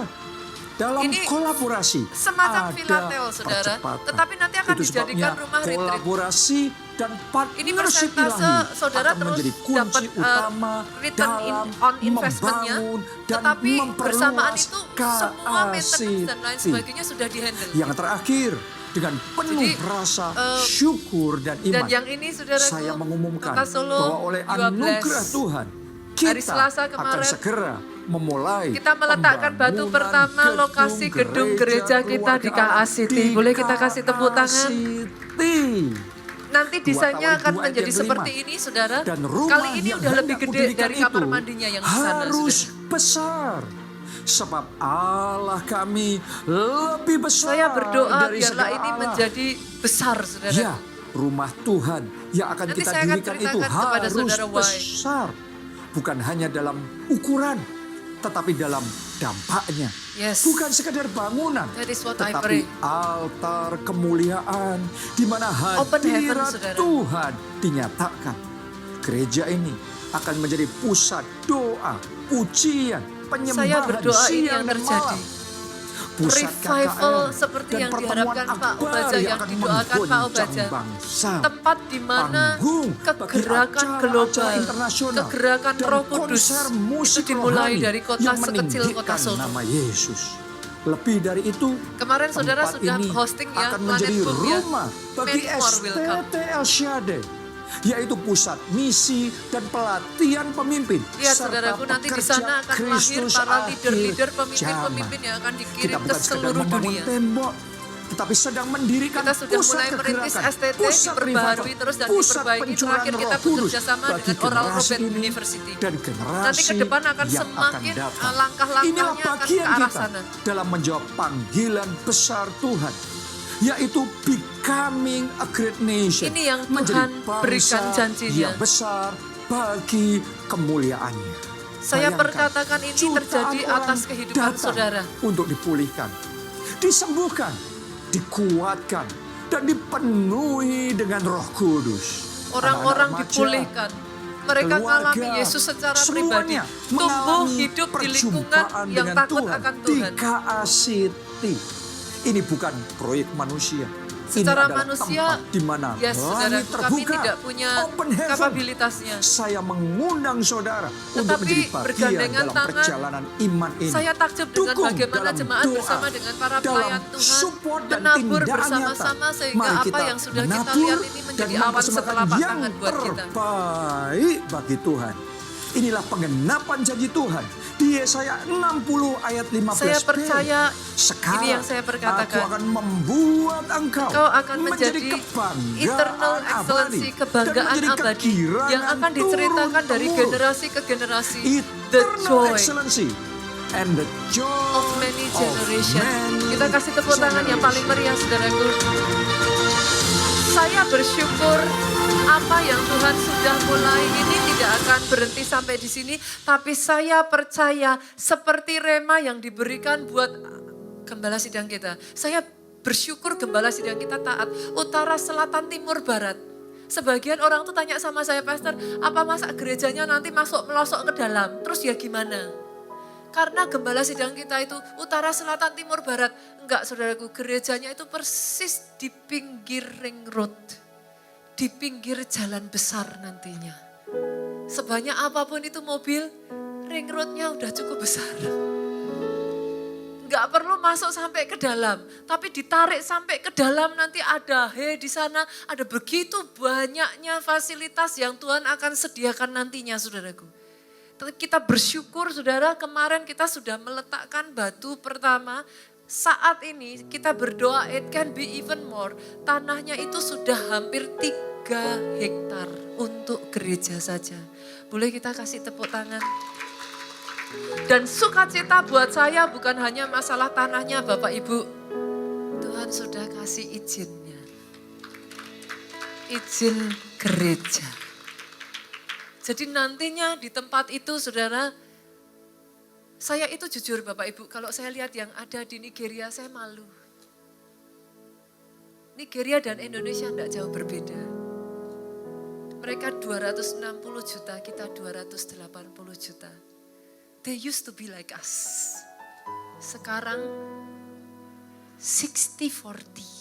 dalam Ini kolaborasi semacam ada Filatel saudara, percepatan. tetapi nanti akan Itu dijadikan sebabnya rumah retreat. kolaborasi dan Ini partnership persentase ilahi saudara akan terus menjadi kunci dapat utama return dalam on investmentnya, membangun dan tetapi bersamaan memperluas itu semua maintenance dan lain KACT. sebagainya sudah dihandle. Yang terakhir, dengan penuh Jadi, rasa syukur dan iman, Dan yang ini saudaraku, saya mengumumkan Kota Solo, bahwa oleh you are anugerah blessed. Tuhan, Hari kita Selasa akan kemarin, segera memulai kita meletakkan batu pembangunan pertama lokasi gedung gereja kita di KACT. Boleh kita kasih tepuk tangan? KACT. Nanti desainnya Tawari akan 2 ayat menjadi yang seperti kelima. ini saudara. Dan rumah Kali ini yang udah lebih hendak gede kudirikan dari kamar itu mandinya yang di sana. harus saudara. besar. Sebab Allah kami lebih besar Saya berdoa dari biarlah segala ini Allah. menjadi besar saudara. Ya, rumah Tuhan yang akan Nanti kita saya akan dirikan itu ceritakan kepada harus saudara why. besar. Bukan hanya dalam ukuran, tetapi dalam dampaknya. Yes. Bukan sekadar bangunan, That is what I pray. tetapi altar kemuliaan di mana Open heaven, hadirat saudara. Tuhan dinyatakan. Gereja ini akan menjadi pusat doa, pujian, Saya penyembahan berdoa ini siang yang dan terjadi. malam. pusat revival KKR, seperti dan yang pertemuan diharapkan Pak akbar Obaja, yang akan didoakan Pak mengguncang Obaja. bangsa. Tempat di mana Panggung bagi kegerakan acara-acara global, internasional kegerakan dan Roh Kudus konser itu musik dimulai rohani dari kota yang sekecil kota meninggikan Solo. nama Yesus. Lebih dari itu, Kemarin saudara tempat sudah ini hosting ya, akan Planet menjadi Boom ya. rumah bagi Many more will come. STT El Shaddai, yaitu pusat misi dan pelatihan pemimpin. Ya serta saudaraku, nanti di pekerja sana akan lahir Kristus para akhir leader-leader, zaman. pemimpin-pemimpin yang akan Kita dikirim ke bukan sekedar seluruh membangun dunia. tembok, tetapi sedang mendirikan Kita sudah pusat mulai merintis kegerakan, STT, pusat diperbaharui revival, terus dan pusat diperbaiki. pencurahan Terakhir kita Roh Kudus bekerja sama bagi dengan Oral generasi Roberts ini University. dan generasi Nanti ke depan akan yang semakin datang. langkah-langkahnya Inilah akan ke bagian arah kita sana. dalam menjawab panggilan besar Tuhan, yaitu becoming a great nation. Ini yang menjadi Tuhan bangsa berikan janjinya. yang besar bagi kemuliaannya. Saya Bayangkan, perkatakan ini jutaan terjadi orang atas kehidupan datang saudara. untuk dipulihkan, disembuhkan, dikuatkan, dan dipenuhi dengan Roh Kudus. Orang-orang Anak-anak remaja, dipulihkan. Mereka keluarga, mengalami Yesus secara pribadi. semuanya Tumbuh mengalami hidup di lingkungan perjumpaan yang dengan takut Tuhan akan Tuhan. di KACT. Ini bukan proyek manusia. Secara Ini adalah manusia, tempat di mana ya saudara, langit kami terbuka, tidak punya open heaven. kapabilitasnya. Saya mengundang saudara untuk Tetapi menjadi bagian bergandengan dalam tangan, perjalanan iman ini. Saya takjub dengan Dukung bagaimana dalam jemaat doa, bersama dengan para dalam pelayan Tuhan support dan menabur tindakan bersama-sama nyata. sehingga Mari apa kita yang sudah kita menabur lihat ini menjadi dan awan mempersembahkan setelapak yang tangan buat kita. terbaik bagi Tuhan. Inilah pengenapan janji Tuhan di Yesaya 60 ayat 15b. Saya percaya Sekarang ini yang saya perkatakan. aku akan membuat engkau akan menjadi kebanggaan eternal excellency, abadi, kebanggaan dan menjadi abadi kegirangan yang akan diceritakan dari turun-temurun. generasi ke generasi. The Eternal joy excellency and the joy of many generation. many Kita kasih tepuk tangan yang paling meriah, saudaraku. Saya bersyukur apa yang Tuhan sudah mulai ini tidak akan berhenti sampai di sini. Tapi saya percaya seperti rema yang diberikan buat gembala sidang kita. Saya bersyukur gembala sidang kita taat. Utara, selatan, timur, barat. Sebagian orang tuh tanya sama saya, Pastor, apa masa gerejanya nanti melosok ke dalam? Terus ya gimana? Karena gembala sidang kita itu utara, selatan, timur, barat. Enggak, saudaraku, gerejanya itu persis di pinggir ring road. Di pinggir jalan besar nantinya. Sebanyak apapun itu mobil, ring roadnya udah cukup besar. Enggak perlu masuk sampai ke dalam, tapi ditarik sampai ke dalam nanti ada di sana, ada begitu banyaknya fasilitas yang Tuhan akan sediakan nantinya, saudaraku. Kita bersyukur, saudara, kemarin kita sudah meletakkan batu pertama. Saat ini kita berdoa, it can be even more. Tanahnya itu sudah hampir 3 hektar untuk gereja saja. Boleh kita kasih tepuk tangan? Dan sukacita buat saya bukan hanya masalah tanahnya, Bapak Ibu. Tuhan sudah kasih izinnya. Izin gereja. Jadi nantinya di tempat itu, saudara, saya itu jujur Bapak Ibu, kalau saya lihat yang ada di Nigeria, saya malu. Nigeria dan Indonesia tidak jauh berbeda. Mereka 260 juta, kita 280 juta. They used to be like us. Sekarang 60-40.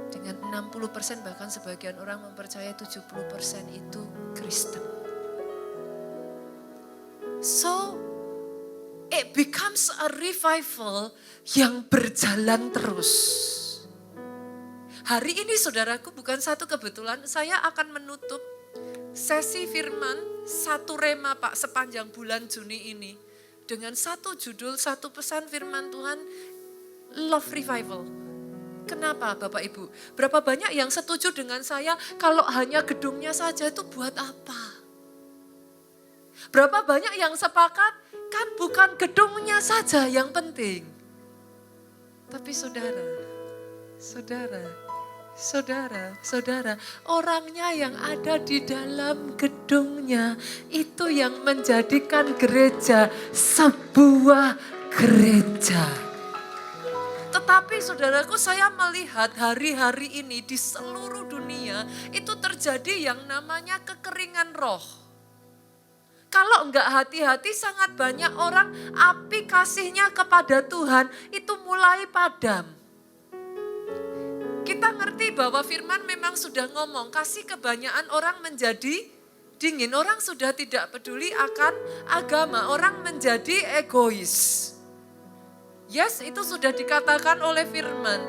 Dengan 60% bahkan sebagian orang mempercayai 70% itu Kristen. So, it becomes a revival yang berjalan terus. Hari ini saudaraku bukan satu kebetulan, saya akan menutup sesi firman satu rema Pak sepanjang bulan Juni ini. Dengan satu judul, satu pesan firman Tuhan, Love Revival. Kenapa Bapak Ibu? Berapa banyak yang setuju dengan saya kalau hanya gedungnya saja itu buat apa? Berapa banyak yang sepakat kan bukan gedungnya saja yang penting. Tapi saudara, orangnya yang ada di dalam gedungnya itu yang menjadikan gereja sebuah gereja. Tetapi saudaraku, saya melihat hari-hari ini di seluruh dunia itu terjadi yang namanya kekeringan roh. Kalau enggak hati-hati, sangat banyak orang api kasihnya kepada Tuhan itu mulai padam. Kita ngerti bahwa firman memang sudah ngomong, kasih kebanyakan orang menjadi dingin. Orang sudah tidak peduli akan agama, orang menjadi egois. Yes, itu sudah dikatakan oleh firman.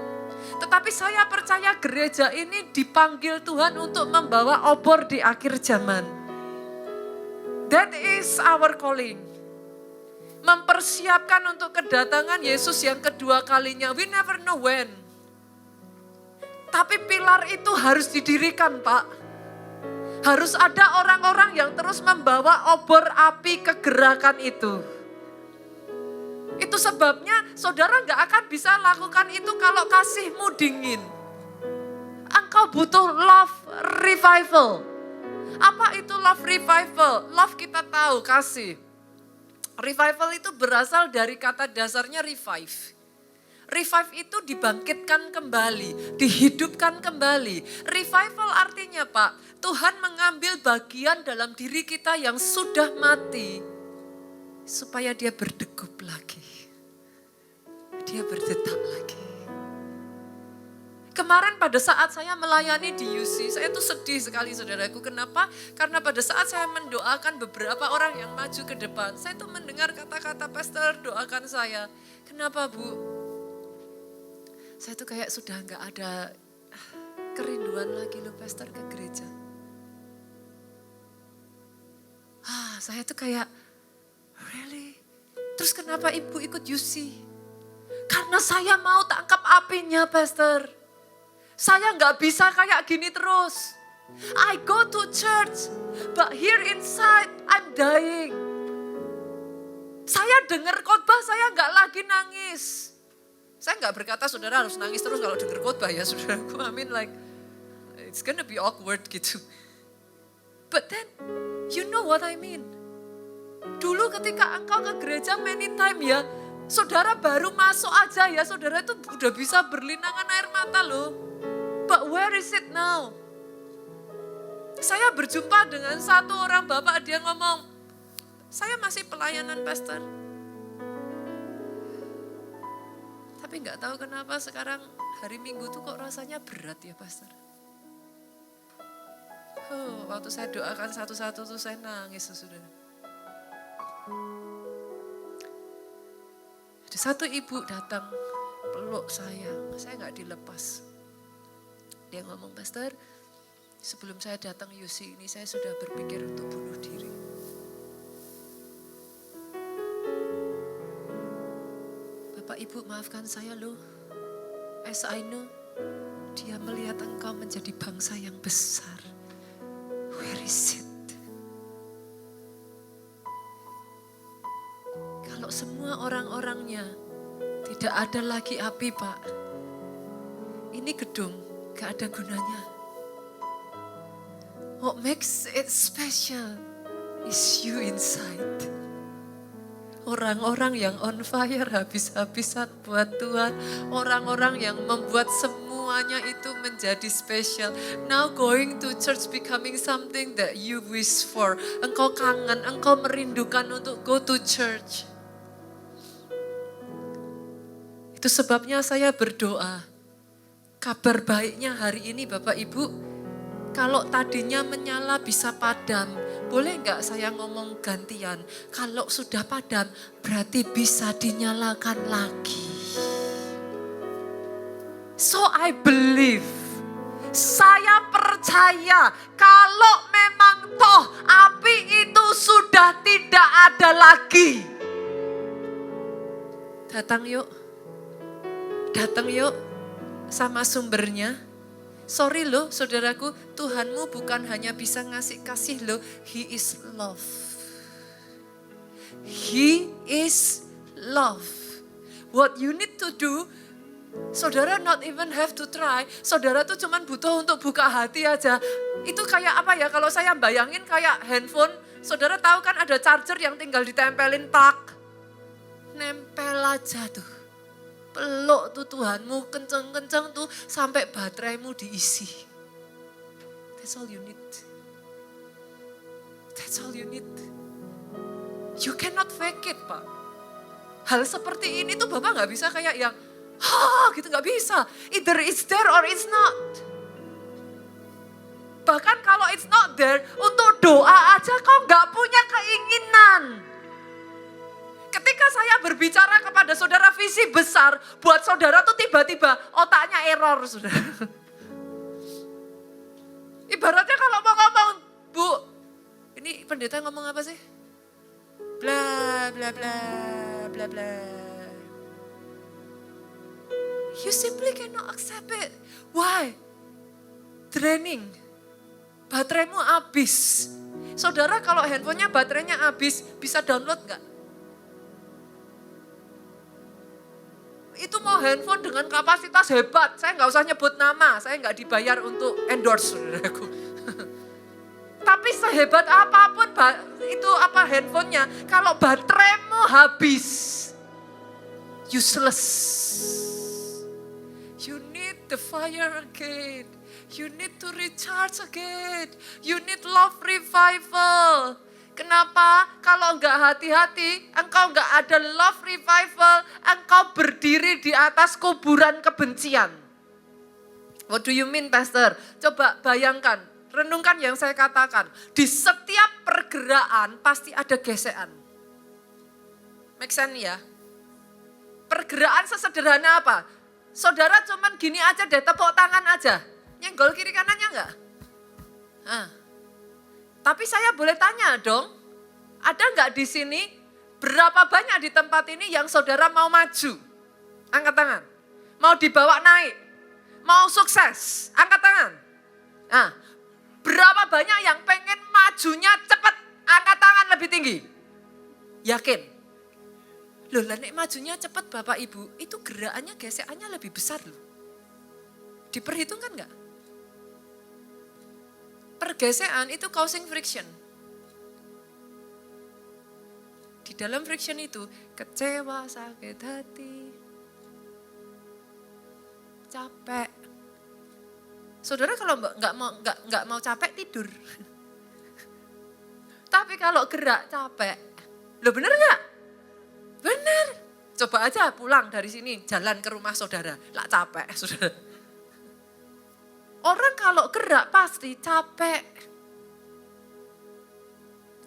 Tetapi saya percaya gereja ini dipanggil Tuhan untuk membawa obor di akhir zaman. That is our calling. Mempersiapkan untuk kedatangan Yesus yang kedua kalinya. We never know when. Tapi pilar itu harus didirikan, Pak. Harus ada orang-orang yang terus membawa obor api kegerakan itu. Itu sebabnya saudara gak akan bisa lakukan itu kalau kasihmu dingin. Engkau butuh love revival. Apa itu love revival? Love kita tahu, kasih. Revival itu berasal dari kata dasarnya revive. Revive itu dibangkitkan kembali, dihidupkan kembali. Revival artinya, Pak, Tuhan mengambil bagian dalam diri kita yang sudah mati, supaya dia berdegup lagi. Dia berdetak lagi. Kemarin pada saat saya melayani di UC, saya tuh sedih sekali saudaraku. Kenapa? Karena pada saat saya mendoakan beberapa orang yang maju ke depan, saya tuh mendengar kata-kata pastor doakan saya. Kenapa, Bu? Saya tuh kayak sudah gak ada kerinduan lagi loh pastor ke gereja. Saya tuh kayak, really? Terus kenapa ibu ikut UC? Karena saya mau tangkap apinya pastor. Saya gak bisa kayak gini terus. I go to church, but here inside I'm dying. Saya dengar khotbah, saya gak lagi nangis. Saya gak berkata saudara harus nangis terus kalau dengar khotbah ya saudaraku. I mean like, it's gonna be awkward gitu. But then, you know what I mean. Dulu ketika engkau ke gereja many time ya, saudara baru masuk aja ya, saudara itu udah bisa berlinangan air mata loh. But where is it now? Saya berjumpa dengan satu orang bapak, dia ngomong, saya masih pelayanan pastor. Tapi gak tahu kenapa sekarang hari Minggu tuh kok rasanya berat ya pastor. Waktu saya doakan satu-satu tuh saya nangis saudara. Ada satu ibu datang peluk saya gak dilepas. Dia ngomong, pastor, sebelum saya datang UC ini saya sudah berpikir untuk bunuh diri. Bapak Ibu maafkan saya loh. As I know, dia melihat engkau menjadi bangsa yang besar. Where is it? Kalau semua orang-orangnya tidak ada lagi api, Pak. Ini gedung gak ada gunanya. What makes it special is you inside. Orang-orang yang on fire habis-habisan buat Tuhan. Orang-orang yang membuat semuanya itu menjadi spesial. Now going to church becoming something that you wish for. Engkau kangen, engkau merindukan untuk go to church. Itu sebabnya saya berdoa. Kabar baiknya hari ini Bapak Ibu, kalau tadinya menyala bisa padam, boleh enggak saya ngomong gantian? Kalau sudah padam berarti bisa dinyalakan lagi. So I believe, saya percaya kalau memang toh api itu sudah tidak ada lagi. Datang yuk. Sama sumbernya. Sorry loh saudaraku, Tuhanmu bukan hanya bisa ngasih kasih loh, He is love. He is love. What you need to do, saudara not even have to try, saudara tuh cuman butuh untuk buka hati aja. Itu kayak apa ya, kalau saya bayangin kayak handphone, saudara tahu kan ada charger yang tinggal ditempelin plug. Nempel aja tuh. Peluk tuh Tuhanmu kenceng-kenceng tuh sampai bateraimu diisi. That's all you need. That's all you need. You cannot fake it, Pak. Hal seperti ini tuh Bapak gak bisa kayak yang, gitu gak bisa. Either it's there or it's not. Bahkan kalau it's not there, untuk doa aja kau gak punya keinginan. Ketika saya berbicara kepada saudara visi besar, buat saudara tuh tiba-tiba otaknya error, saudara. Ibaratnya kalau mau ngomong, Bu, ini pendeta ngomong apa sih? Bla bla bla bla bla. You simply cannot accept it. Why? Draining. Bateraimu habis. Saudara kalau handphonenya baterainya habis, bisa download gak? Itu mau handphone dengan kapasitas hebat. Saya nggak usah nyebut nama, saya nggak dibayar untuk endorse, saudaraku. Tapi sehebat apapun itu handphonenya, kalau bateraimu habis, useless. You need the fire again. You need to recharge again. You need love revival. Kenapa? Kalau enggak hati-hati, engkau enggak ada love revival, engkau berdiri di atas kuburan kebencian. What do you mean, Pastor? Coba bayangkan, renungkan yang saya katakan. Di setiap pergerakan pasti ada gesekan. Make sense ya? Pergerakan sesederhana apa? Saudara cuman gini aja deh, tepuk tangan aja. Nyenggol kiri kanannya enggak? Tapi saya boleh tanya dong, ada enggak di sini, berapa banyak di tempat ini yang saudara mau maju? Angkat tangan. Mau dibawa naik? Mau sukses? Angkat tangan. Nah, berapa banyak yang pengen majunya cepat? Angkat tangan lebih tinggi. Yakin? Loh, nek majunya cepat Bapak Ibu, itu gerakannya, gesekannya lebih besar loh. Diperhitungkan enggak? Pergesekan itu causing friction. Di dalam friction itu kecewa, sakit hati, capek. Saudara kalau nggak mau capek tidur. Tapi kalau gerak capek, loh bener nggak? Bener. Coba aja pulang dari sini jalan ke rumah saudara, lah capek saudara. Orang kalau gerak pasti capek.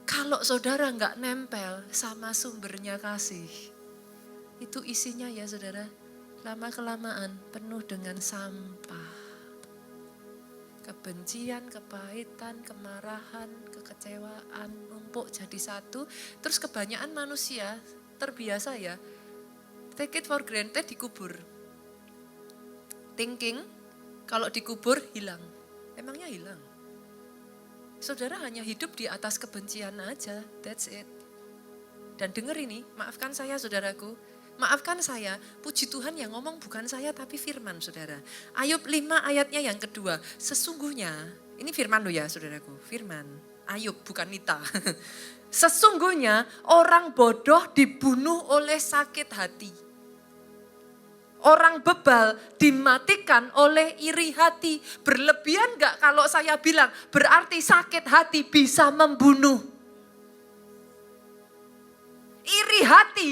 Kalau saudara nggak nempel sama sumbernya kasih, itu isinya ya saudara, lama-kelamaan penuh dengan sampah. Kebencian, kepahitan, kemarahan, kekecewaan, numpuk jadi satu. Terus kebanyakan manusia terbiasa ya, take it for granted, dikubur. Thinking, kalau dikubur hilang, emangnya hilang. Saudara hanya hidup di atas kebencian aja, that's it. Dan dengar ini, maafkan saya saudaraku, maafkan saya, puji Tuhan yang ngomong bukan saya tapi firman saudara. Ayub 5 ayatnya yang kedua, sesungguhnya, ini firman loh ya saudaraku, firman, Ayub bukan Nita. Sesungguhnya orang bodoh dibunuh oleh sakit hati. Orang bebal dimatikan oleh iri hati. Berlebihan enggak kalau saya bilang berarti sakit hati bisa membunuh. Iri hati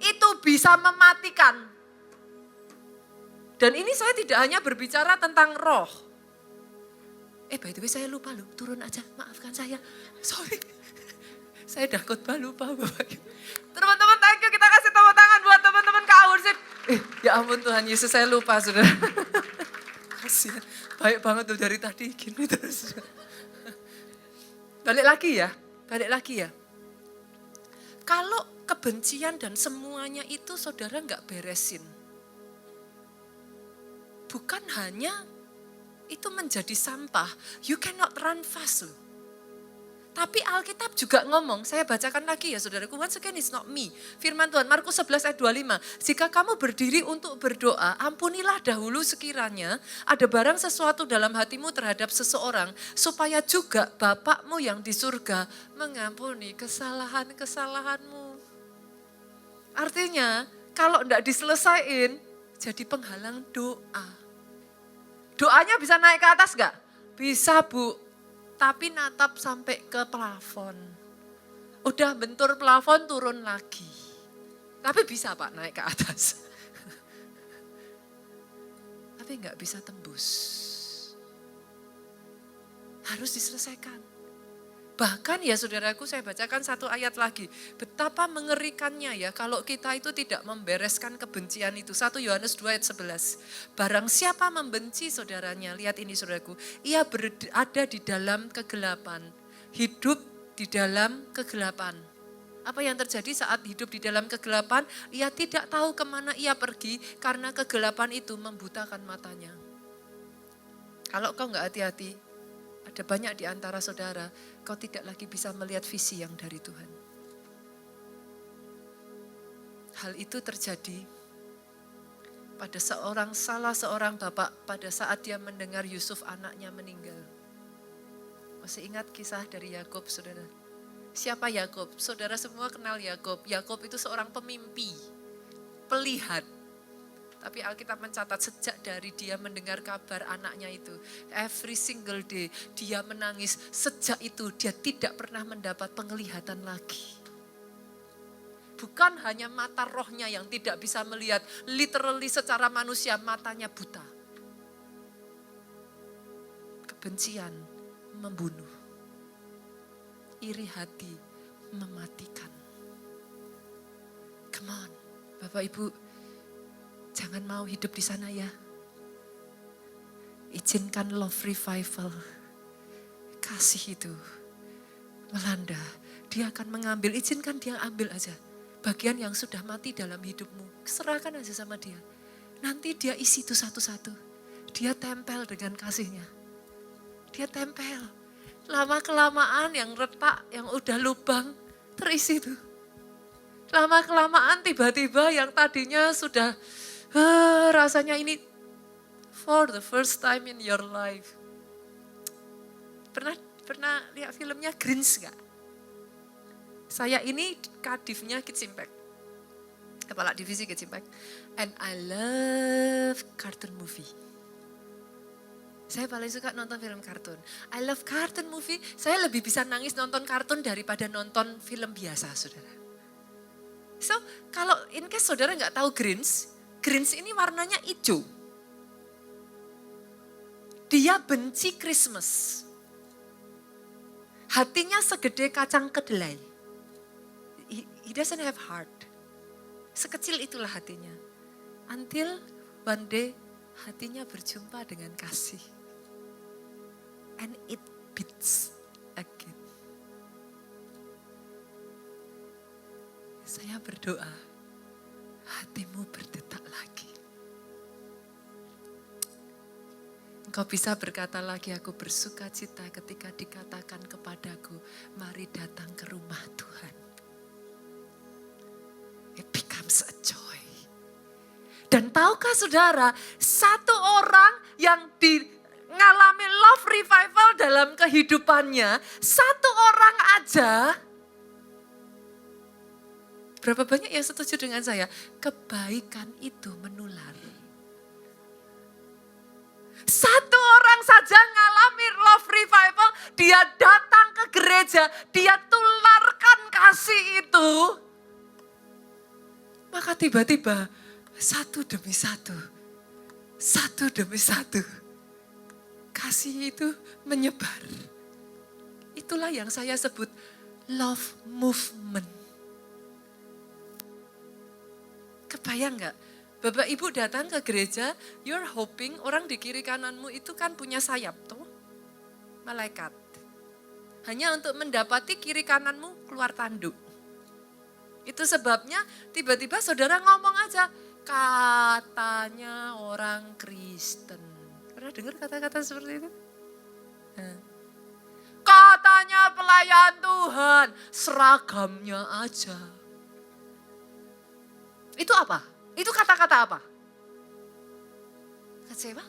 itu bisa mematikan. Dan ini saya tidak hanya berbicara tentang roh. By the way saya lupa loh, turun aja, maafkan saya. Sorry. Saya udah khotbah lupa Bapak. Teman-teman thank you, kita kasih tepuk tangan buat teman-teman K-Worship. Ya ampun Tuhan Yesus, saya lupa saudara. Kasihan, baik banget tuh dari tadi gini terus. Balik lagi ya. Kalau kebencian dan semuanya itu saudara nggak beresin. Bukan hanya itu menjadi sampah, you cannot run fast. Tapi Alkitab juga ngomong, saya bacakan lagi ya saudaraku, once again it's not me. Firman Tuhan, Markus 11 ayat 25, jika kamu berdiri untuk berdoa, ampunilah dahulu sekiranya ada barang sesuatu dalam hatimu terhadap seseorang, supaya juga Bapakmu yang di surga mengampuni kesalahan-kesalahanmu. Artinya, kalau enggak diselesaikan, jadi penghalang doa. Doanya bisa naik ke atas enggak? Bisa Bu. Tapi natap sampai ke plafon. Udah bentur plafon turun lagi. Tapi bisa Pak naik ke atas. Tapi nggak bisa tembus. Harus diselesaikan. Bahkan ya saudaraku, saya bacakan satu ayat lagi. Betapa mengerikannya ya kalau kita itu tidak membereskan kebencian itu. 1 Yohanes 2 ayat 11. Barang siapa membenci saudaranya, lihat ini saudaraku. Ia berada di dalam kegelapan. Hidup di dalam kegelapan. Apa yang terjadi saat hidup di dalam kegelapan? Ia tidak tahu kemana ia pergi karena kegelapan itu membutakan matanya. Kalau kau nggak hati-hati, ada banyak di antara saudara, kau tidak lagi bisa melihat visi yang dari Tuhan. Hal itu terjadi pada salah seorang bapak pada saat dia mendengar Yusuf anaknya meninggal. Masih ingat kisah dari Yakub, saudara? Siapa Yakub? Saudara semua kenal Yakub. Yakub itu seorang pemimpi, pelihat. Tapi Alkitab mencatat sejak dari dia mendengar kabar anaknya itu, every single day dia menangis. Sejak itu dia tidak pernah mendapat penglihatan lagi. Bukan hanya mata rohnya yang tidak bisa melihat, literally secara manusia matanya buta. Kebencian membunuh. Iri hati mematikan. Come on, Bapak Ibu, jangan mau hidup di sana ya. Izinkan love revival, kasih itu melanda. Dia akan mengambil, izinkan dia ambil aja. Bagian yang sudah mati dalam hidupmu, serahkan aja sama dia. Nanti dia isi itu satu-satu. Dia tempel dengan kasihnya. Dia tempel. Lama-kelamaan yang retak, yang udah lubang, terisi tuh. Lama-kelamaan tiba-tiba yang tadinya sudah rasanya ini for the first time in your life. Pernah lihat filmnya Grinch gak? Saya ini kadifnya Kids Impact. Kepala divisi Kids Impact. And I love cartoon movie. Saya paling suka nonton film kartun. I love cartoon movie. Saya lebih bisa nangis nonton kartun daripada nonton film biasa, saudara. So, kalau in case saudara nggak tahu Grinch ini warnanya hijau. Dia benci Christmas. Hatinya segede kacang kedelai. He doesn't have heart. Sekecil itulah hatinya. Until one day hatinya berjumpa dengan kasih. And it beats again. Saya berdoa, hatimu berdetak lagi. Engkau bisa berkata lagi, aku bersuka cita ketika dikatakan kepadaku, mari datang ke rumah Tuhan. It becomes a joy. Dan tahukah saudara, satu orang yang ngalami love revival dalam kehidupannya, satu orang aja, berapa banyak yang setuju dengan saya? Kebaikan itu menular. Satu orang saja ngalami love revival, dia datang ke gereja, dia tularkan kasih itu. Maka tiba-tiba, satu demi satu, kasih itu menyebar. Itulah yang saya sebut love movement. Kebayang gak? Bapak Ibu datang ke gereja, you're hoping orang di kiri kananmu itu kan punya sayap tuh. Malaikat. Hanya untuk mendapati kiri kananmu keluar tanduk. Itu sebabnya tiba-tiba saudara ngomong aja, katanya orang Kristen. Pernah dengar kata-kata seperti itu? Katanya pelayan Tuhan, seragamnya aja. Itu apa? Itu kata-kata apa? Kecewa?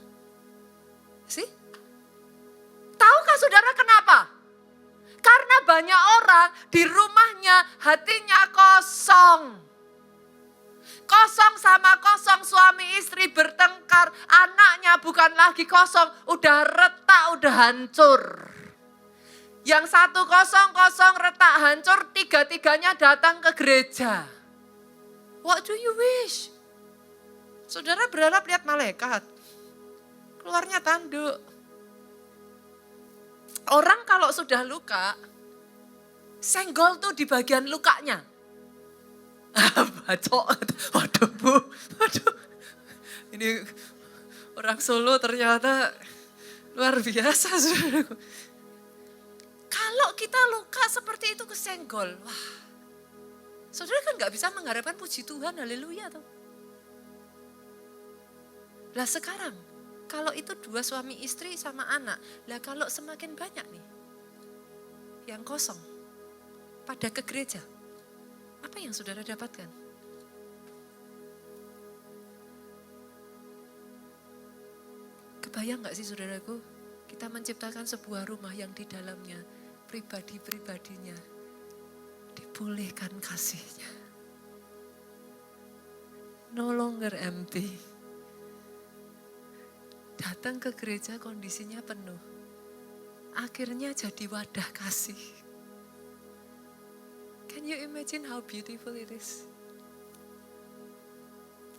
Sih? Tahukah saudara kenapa? Karena banyak orang di rumahnya hatinya kosong. Kosong sama kosong, suami istri bertengkar, anaknya bukan lagi kosong, udah retak, udah hancur. Yang 100 retak hancur, 3-3-nya datang ke gereja. What do you wish? Saudara berharap lihat malaikat. Keluarnya tanduk. Orang kalau sudah luka, senggol tuh di bagian lukanya. Bacok. Waduh Bu, waduh. Ini orang Solo ternyata luar biasa. Saudaraku. Kalau kita luka seperti itu kesenggol, wah. Saudara kan gak bisa mengharapkan puji Tuhan, haleluya tuh. Lah sekarang, kalau itu 2 suami istri sama anak, lah kalau semakin banyak nih, yang kosong, pada ke gereja, apa yang saudara dapatkan? Kebayang gak sih saudaraku, kita menciptakan sebuah rumah yang di dalamnya, pribadi-pribadinya, dipulihkan kasihnya. No longer empty. Datang ke gereja kondisinya penuh. Akhirnya jadi wadah kasih. Can you imagine how beautiful it is?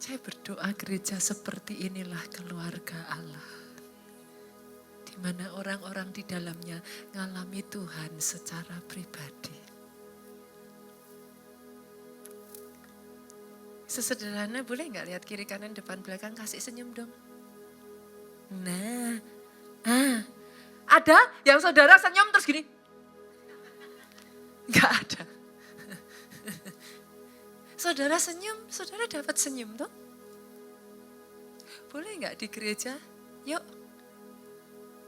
Saya berdoa gereja seperti inilah keluarga Allah. Di mana orang-orang di dalamnya ngalami Tuhan secara pribadi. Sesederhana boleh nggak lihat kiri kanan depan belakang kasih senyum dong. Nah, ada yang saudara senyum terus gini? Enggak ada. Saudara senyum, saudara dapat senyum toh? Boleh enggak di gereja? Yuk,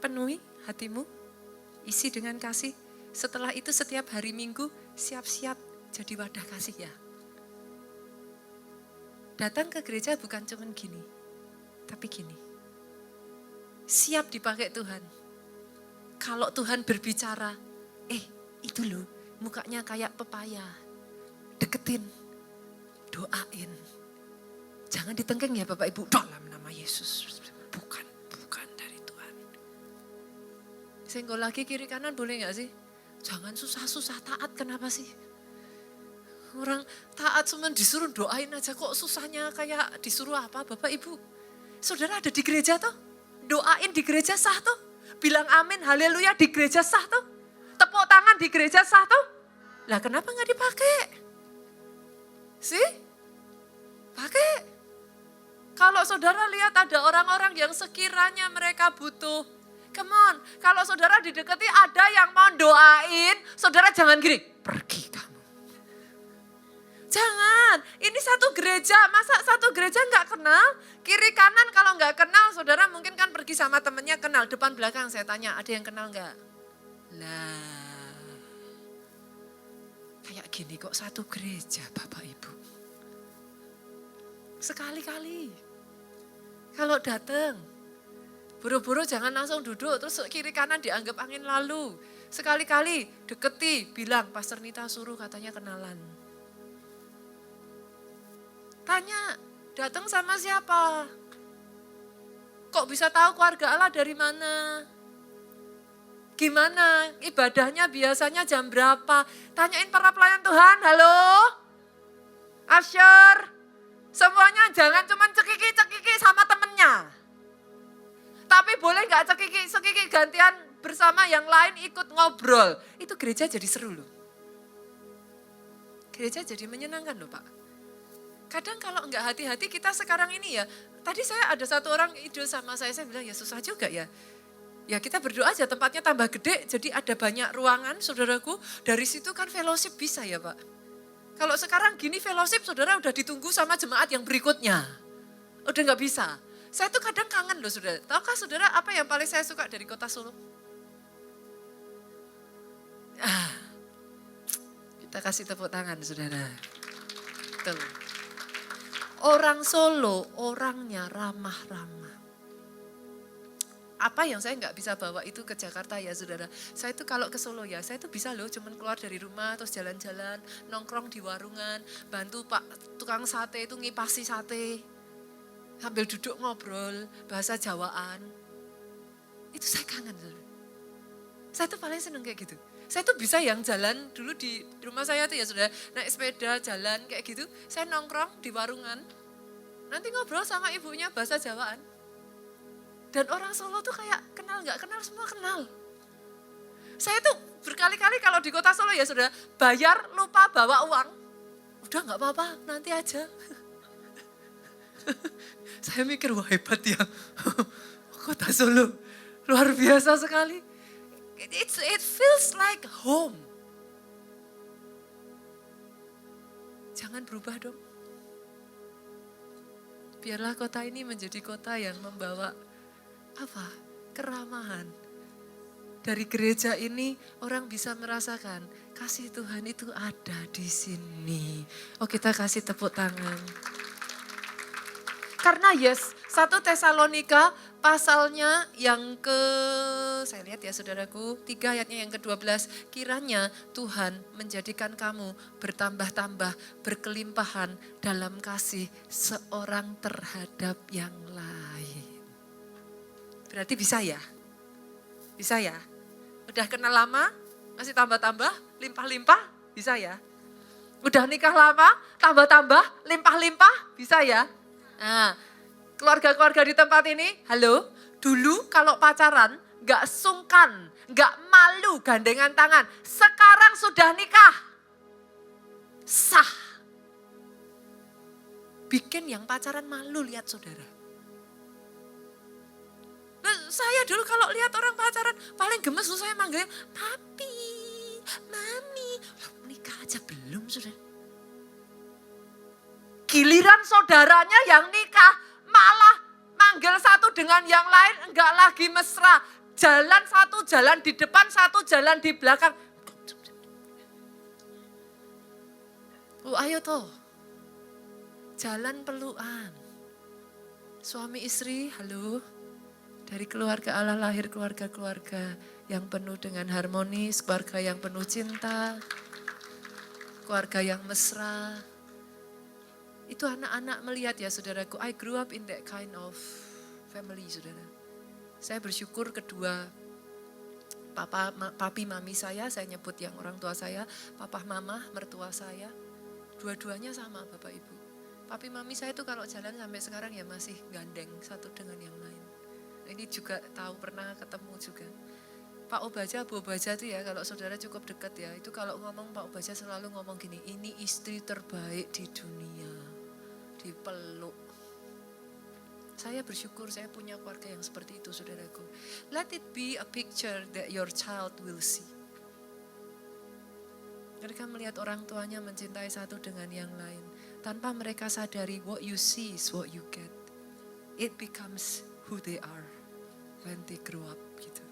penuhi hatimu, isi dengan kasih. Setelah itu setiap hari Minggu siap-siap jadi wadah kasih ya. Datang ke gereja bukan cuman gini, tapi gini. Siap dipakai Tuhan. Kalau Tuhan berbicara, itu loh mukanya kayak pepaya. Deketin, doain. Jangan ditengking ya Bapak Ibu, dalam nama Yesus. Bukan dari Tuhan. Senggol lagi kiri kanan boleh gak sih? Jangan susah-susah taat, kenapa sih? Orang taat cuma disuruh doain aja kok susahnya kayak disuruh apa Bapak Ibu. Saudara ada di gereja tuh. Doain di gereja sah tuh. Bilang amin, haleluya di gereja sah tuh. Tepuk tangan di gereja sah tuh. Lah kenapa gak dipakai? Sih? Pakai. Kalau saudara lihat ada orang-orang yang sekiranya mereka butuh. Come on, kalau saudara didekati ada yang mau doain, saudara jangan gini, pergi kamu. Jangan, ini satu gereja, masa satu gereja gak kenal? Kiri kanan kalau gak kenal, saudara mungkin kan pergi sama temennya kenal. Depan belakang saya tanya, ada yang kenal gak? Lah, kayak gini kok satu gereja Bapak Ibu. Sekali-kali, kalau datang, buru-buru jangan langsung duduk, terus kiri kanan dianggap angin lalu. Sekali-kali deketi, bilang Pastor Nita suruh katanya kenalan. Tanya, datang sama siapa? Kok bisa tahu keluarga Allah dari mana? Gimana? Ibadahnya biasanya jam berapa? Tanyain para pelayan Tuhan, halo? Asyur? Semuanya jangan cuma cekiki-cekiki sama temennya. Tapi boleh gak cekiki-cekiki gantian bersama yang lain ikut ngobrol. Itu gereja jadi seru loh. Gereja jadi menyenangkan loh Pak. Kadang kalau enggak hati-hati kita sekarang ini ya, tadi saya ada satu orang ide sama saya bilang ya susah juga ya. Ya kita berdoa aja tempatnya tambah gede, jadi ada banyak ruangan saudaraku, dari situ kan fellowship bisa ya Pak. Kalau sekarang gini fellowship saudara udah ditunggu sama jemaat yang berikutnya. Udah enggak bisa. Saya tuh kadang kangen loh saudara. Tahukah saudara apa yang paling saya suka dari kota Solo? Kita kasih tepuk tangan saudara. Tuh. Orang Solo orangnya ramah-ramah. Apa yang saya nggak bisa bawa itu ke Jakarta ya saudara. Saya itu kalau ke Solo ya, saya itu bisa loh cuman keluar dari rumah terus jalan-jalan, nongkrong di warungan, bantu Pak tukang sate itu ngipasi sate. Sambil duduk ngobrol, bahasa Jawaan. Itu saya kangen saudara. Saya tuh paling seneng kayak gitu. Saya tuh bisa yang jalan dulu di rumah saya tuh ya sudah naik sepeda jalan kayak gitu. Saya nongkrong di warungan. Nanti ngobrol sama ibunya bahasa Jawaan. Dan orang Solo tuh kayak kenal nggak kenal semua kenal. Saya tuh berkali-kali kalau di kota Solo ya sudah bayar lupa bawa uang. Udah nggak apa-apa nanti aja. Saya mikir wah hebat ya. Kota Solo luar biasa sekali. It feels like home. Jangan berubah dong. Biarlah kota ini menjadi kota yang membawa keramahan. Dari gereja ini orang bisa merasakan kasih Tuhan itu ada di sini. Oh kita kasih tepuk tangan. Karena 1 Tesalonika pasalnya yang saya lihat ya saudaraku, 3 ayatnya yang ke-12. Kiranya Tuhan menjadikan kamu bertambah-tambah, berkelimpahan dalam kasih seorang terhadap yang lain. Berarti bisa ya? Bisa ya? Udah kenal lama, masih tambah-tambah, limpah-limpah, bisa ya? Udah nikah lama, tambah-tambah, limpah-limpah, bisa ya? Nah, keluarga-keluarga di tempat ini, halo, dulu kalau pacaran gak sungkan, gak malu gandengan tangan. Sekarang sudah nikah, sah. Bikin yang pacaran malu lihat saudara. Nah, saya dulu kalau lihat orang pacaran paling gemes tuh saya manggilnya papi, mami. Loh, nikah aja belum saudara. Giliran saudaranya yang nikah malah manggil satu dengan yang lain enggak lagi mesra. Jalan satu jalan di depan, satu jalan di belakang. Oh ayo toh. Jalan pelukan. Suami istri, halo. Dari keluarga Allah lahir keluarga-keluarga yang penuh dengan harmonis, keluarga yang penuh cinta, keluarga yang mesra. Itu anak-anak melihat ya saudaraku, I grew up in that kind of family saudara. Saya bersyukur kedua papi mami saya nyebut yang orang tua saya, papa mama mertua saya, dua-duanya sama bapak ibu. Papi mami saya tuh kalau jalan sampai sekarang ya masih gandeng satu dengan yang lain. Ini juga tahu pernah ketemu juga. Pak Obaja, Bu Obaja tuh ya kalau saudara cukup dekat ya, itu kalau ngomong Pak Obaja selalu ngomong gini, ini istri terbaik di dunia. Dipeluk. Saya bersyukur saya punya keluarga yang seperti itu saudaraku. Let it be a picture that your child will see. Mereka melihat orang tuanya mencintai satu dengan yang lain. Tanpa mereka sadari what you see is what you get. It becomes who they are when they grow up gitu.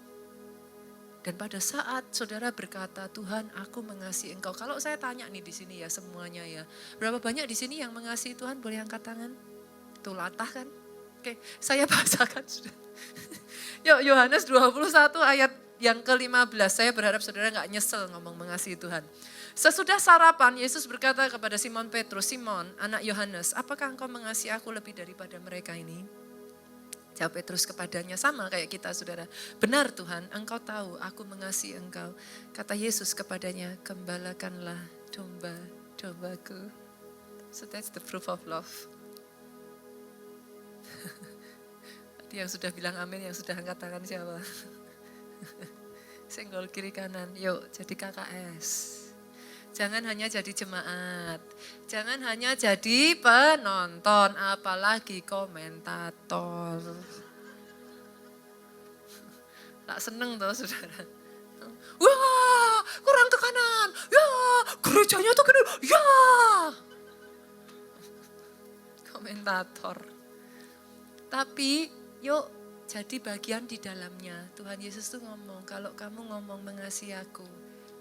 Dan pada saat saudara berkata, Tuhan aku mengasihi engkau. Kalau saya tanya nih di sini ya semuanya ya. Berapa banyak di sini yang mengasihi Tuhan? Boleh angkat tangan? Tuh latah kan? Oke, saya bacakan sudah. Yuk Yohanes 21 ayat yang ke-15. Saya berharap saudara gak nyesel ngomong mengasihi Tuhan. Sesudah sarapan, Yesus berkata kepada Simon Petrus, Simon anak Yohanes, apakah engkau mengasihi aku lebih daripada mereka ini? Jawab Petrus kepadanya, sama kayak kita saudara. Benar Tuhan, engkau tahu aku mengasihi engkau. Kata Yesus kepadanya, gembalakanlah domba-dombaku. So that's the proof of love. Tadi yang sudah bilang amin, yang sudah angkat tangan siapa? Senggol kiri kanan, yuk jadi KKS. Jangan hanya jadi jemaat, jangan hanya jadi penonton, apalagi komentator. Tak seneng tuh saudara. Wah, kurang ke kanan, ya gerejanya tuh gini, ya. Komentator. Tapi yuk jadi bagian di dalamnya. Tuhan Yesus tuh ngomong, kalau kamu ngomong mengasihi aku,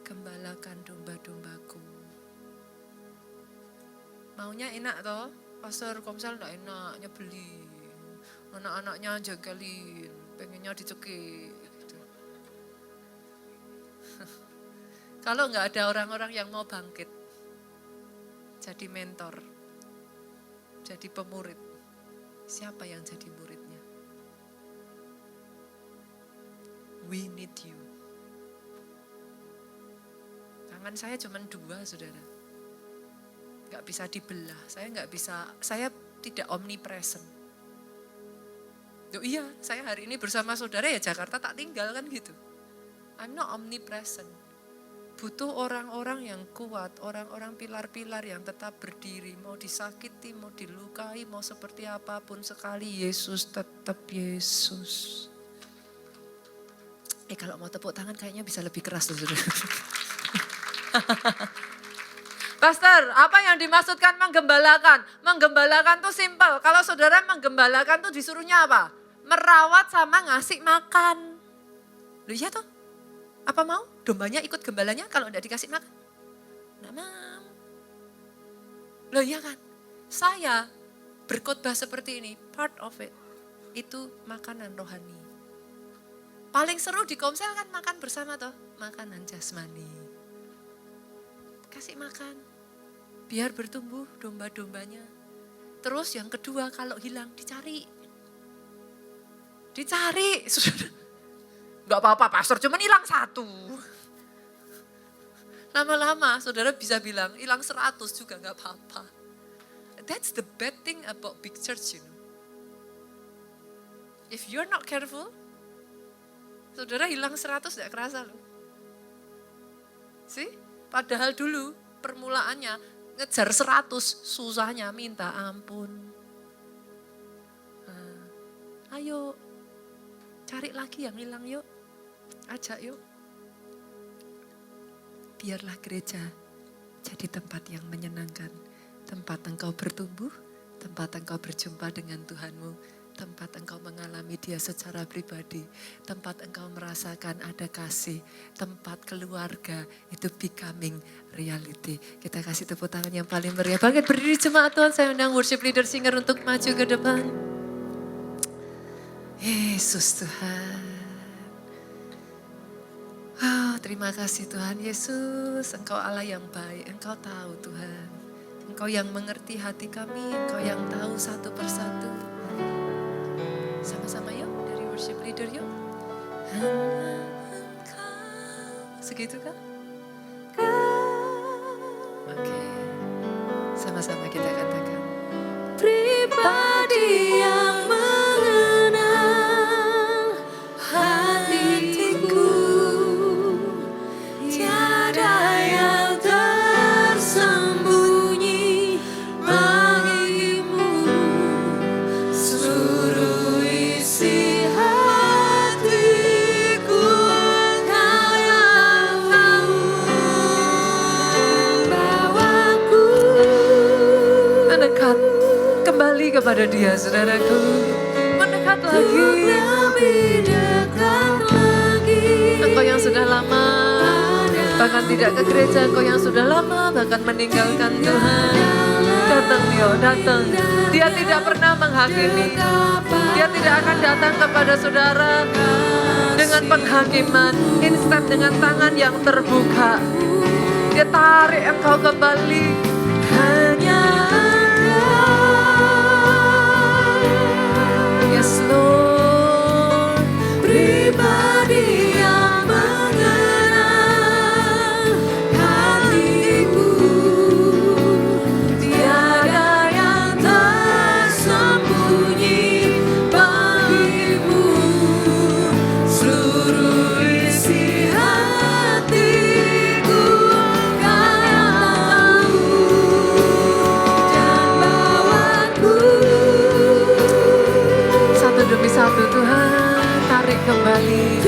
gembalakan domba-dombaku. Maunya enak toh, pastor Komsel enggak enak, nyebelin. Anak-anaknya jagalin, pengennya dicekik. Gitu. Kalau enggak ada orang-orang yang mau bangkit, jadi mentor, jadi pemurid, siapa yang jadi muridnya? We need you. tangan saya cuma 2, saudara. Nggak bisa dibelah, saya tidak omnipresent. Iya, saya hari ini bersama saudara ya Jakarta tak tinggal kan gitu. I'm not omnipresent. Butuh orang-orang yang kuat, orang-orang pilar-pilar yang tetap berdiri. Mau disakiti, mau dilukai, mau seperti apapun sekali, Yesus tetap Yesus. Kalau mau tepuk tangan kayaknya bisa lebih keras tuh saudara. Pastor, apa yang dimaksudkan menggembalakan? Menggembalakan tuh simpel. Kalau saudara menggembalakan tuh disuruhnya apa? Merawat sama ngasih makan. Loh iya tuh. Apa mau? Dombanya ikut gembalanya kalau enggak dikasih makan? Enggak mau. Loh iya kan? Saya berkhotbah seperti ini, part of it. Itu makanan rohani. Paling seru di Komsel kan makan bersama toh. Makanan jasmani. Kasih makan. Biar bertumbuh domba-dombanya. Terus yang kedua kalau hilang dicari. Dicari. Enggak apa-apa pastor, cuma hilang 1. Lama-lama saudara bisa bilang hilang 100 juga enggak apa-apa. That's the bad thing about big church, you know. If you're not careful, saudara hilang 100 enggak kerasa loh. See? Padahal dulu permulaannya ngejar 100, susahnya minta ampun. Ayo, cari lagi yang hilang yuk. Ajak yuk. Biarlah gereja jadi tempat yang menyenangkan. Tempat engkau bertumbuh, tempat engkau berjumpa dengan Tuhanmu. Tempat engkau mengalami dia secara pribadi. Tempat engkau merasakan ada kasih. Tempat keluarga itu becoming reality. Kita kasih tepuk tangan yang paling meriah. Bangkit berdiri jemaat Tuhan. Saya undang worship leader singer untuk maju ke depan. Yesus Tuhan. Terima kasih Tuhan Yesus. Engkau Allah yang baik. Engkau tahu Tuhan. Engkau yang mengerti hati kami. Engkau yang tahu satu persatu. Sama-sama yuk dari worship leader yuk. Segitu kan? Oke. Sama-sama kita katakan. Pribadi yang mengenal hatiku, tiada yang tersembunyi bagimu, seluruh isi hatiku Kau yang tahu. Bawaku mendekat kembali kepada dia, saudaraku. Mendekat lagi. Lebih dekat lagi. Engkau yang sudah lama bahkan tidak ke gereja, engkau yang sudah lama bahkan meninggalkan Tuhan. Datang yo, datang. Dia tidak pernah menghakimi. Dia tidak akan datang kepada saudara dengan penghakiman, instan dengan tangan yang terbuka. Dia tarik engkau kembali. Hanya Yes Lord, pribadi yang mengenal hatiku, tiada yang tersembunyi bagimu, seluruh isi hatiku Kau yang tahu dan bawaku. Satu demi satu Tuhan, tarik kembali.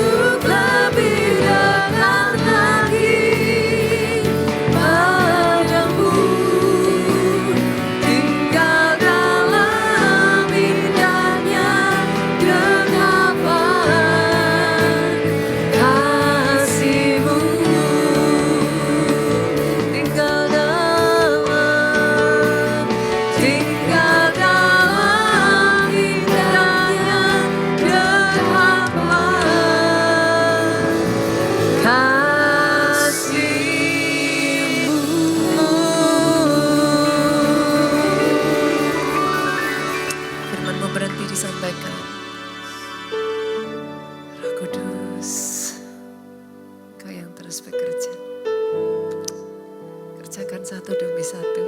Tuhan satu demi satu.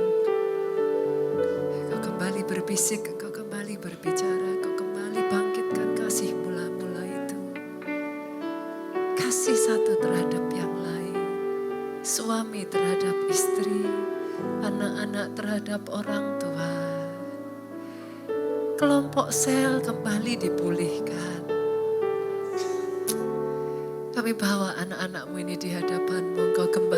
Engkau kembali berbisik, Engkau kembali berbicara, Engkau kembali bangkitkan kasih mula-mula itu. Kasih satu terhadap yang lain. Suami terhadap istri, anak-anak terhadap orang tua. Kelompok sel kembali dipulihkan. Kami bawa anak-anakmu ini di hadapanmu, Engkau kembali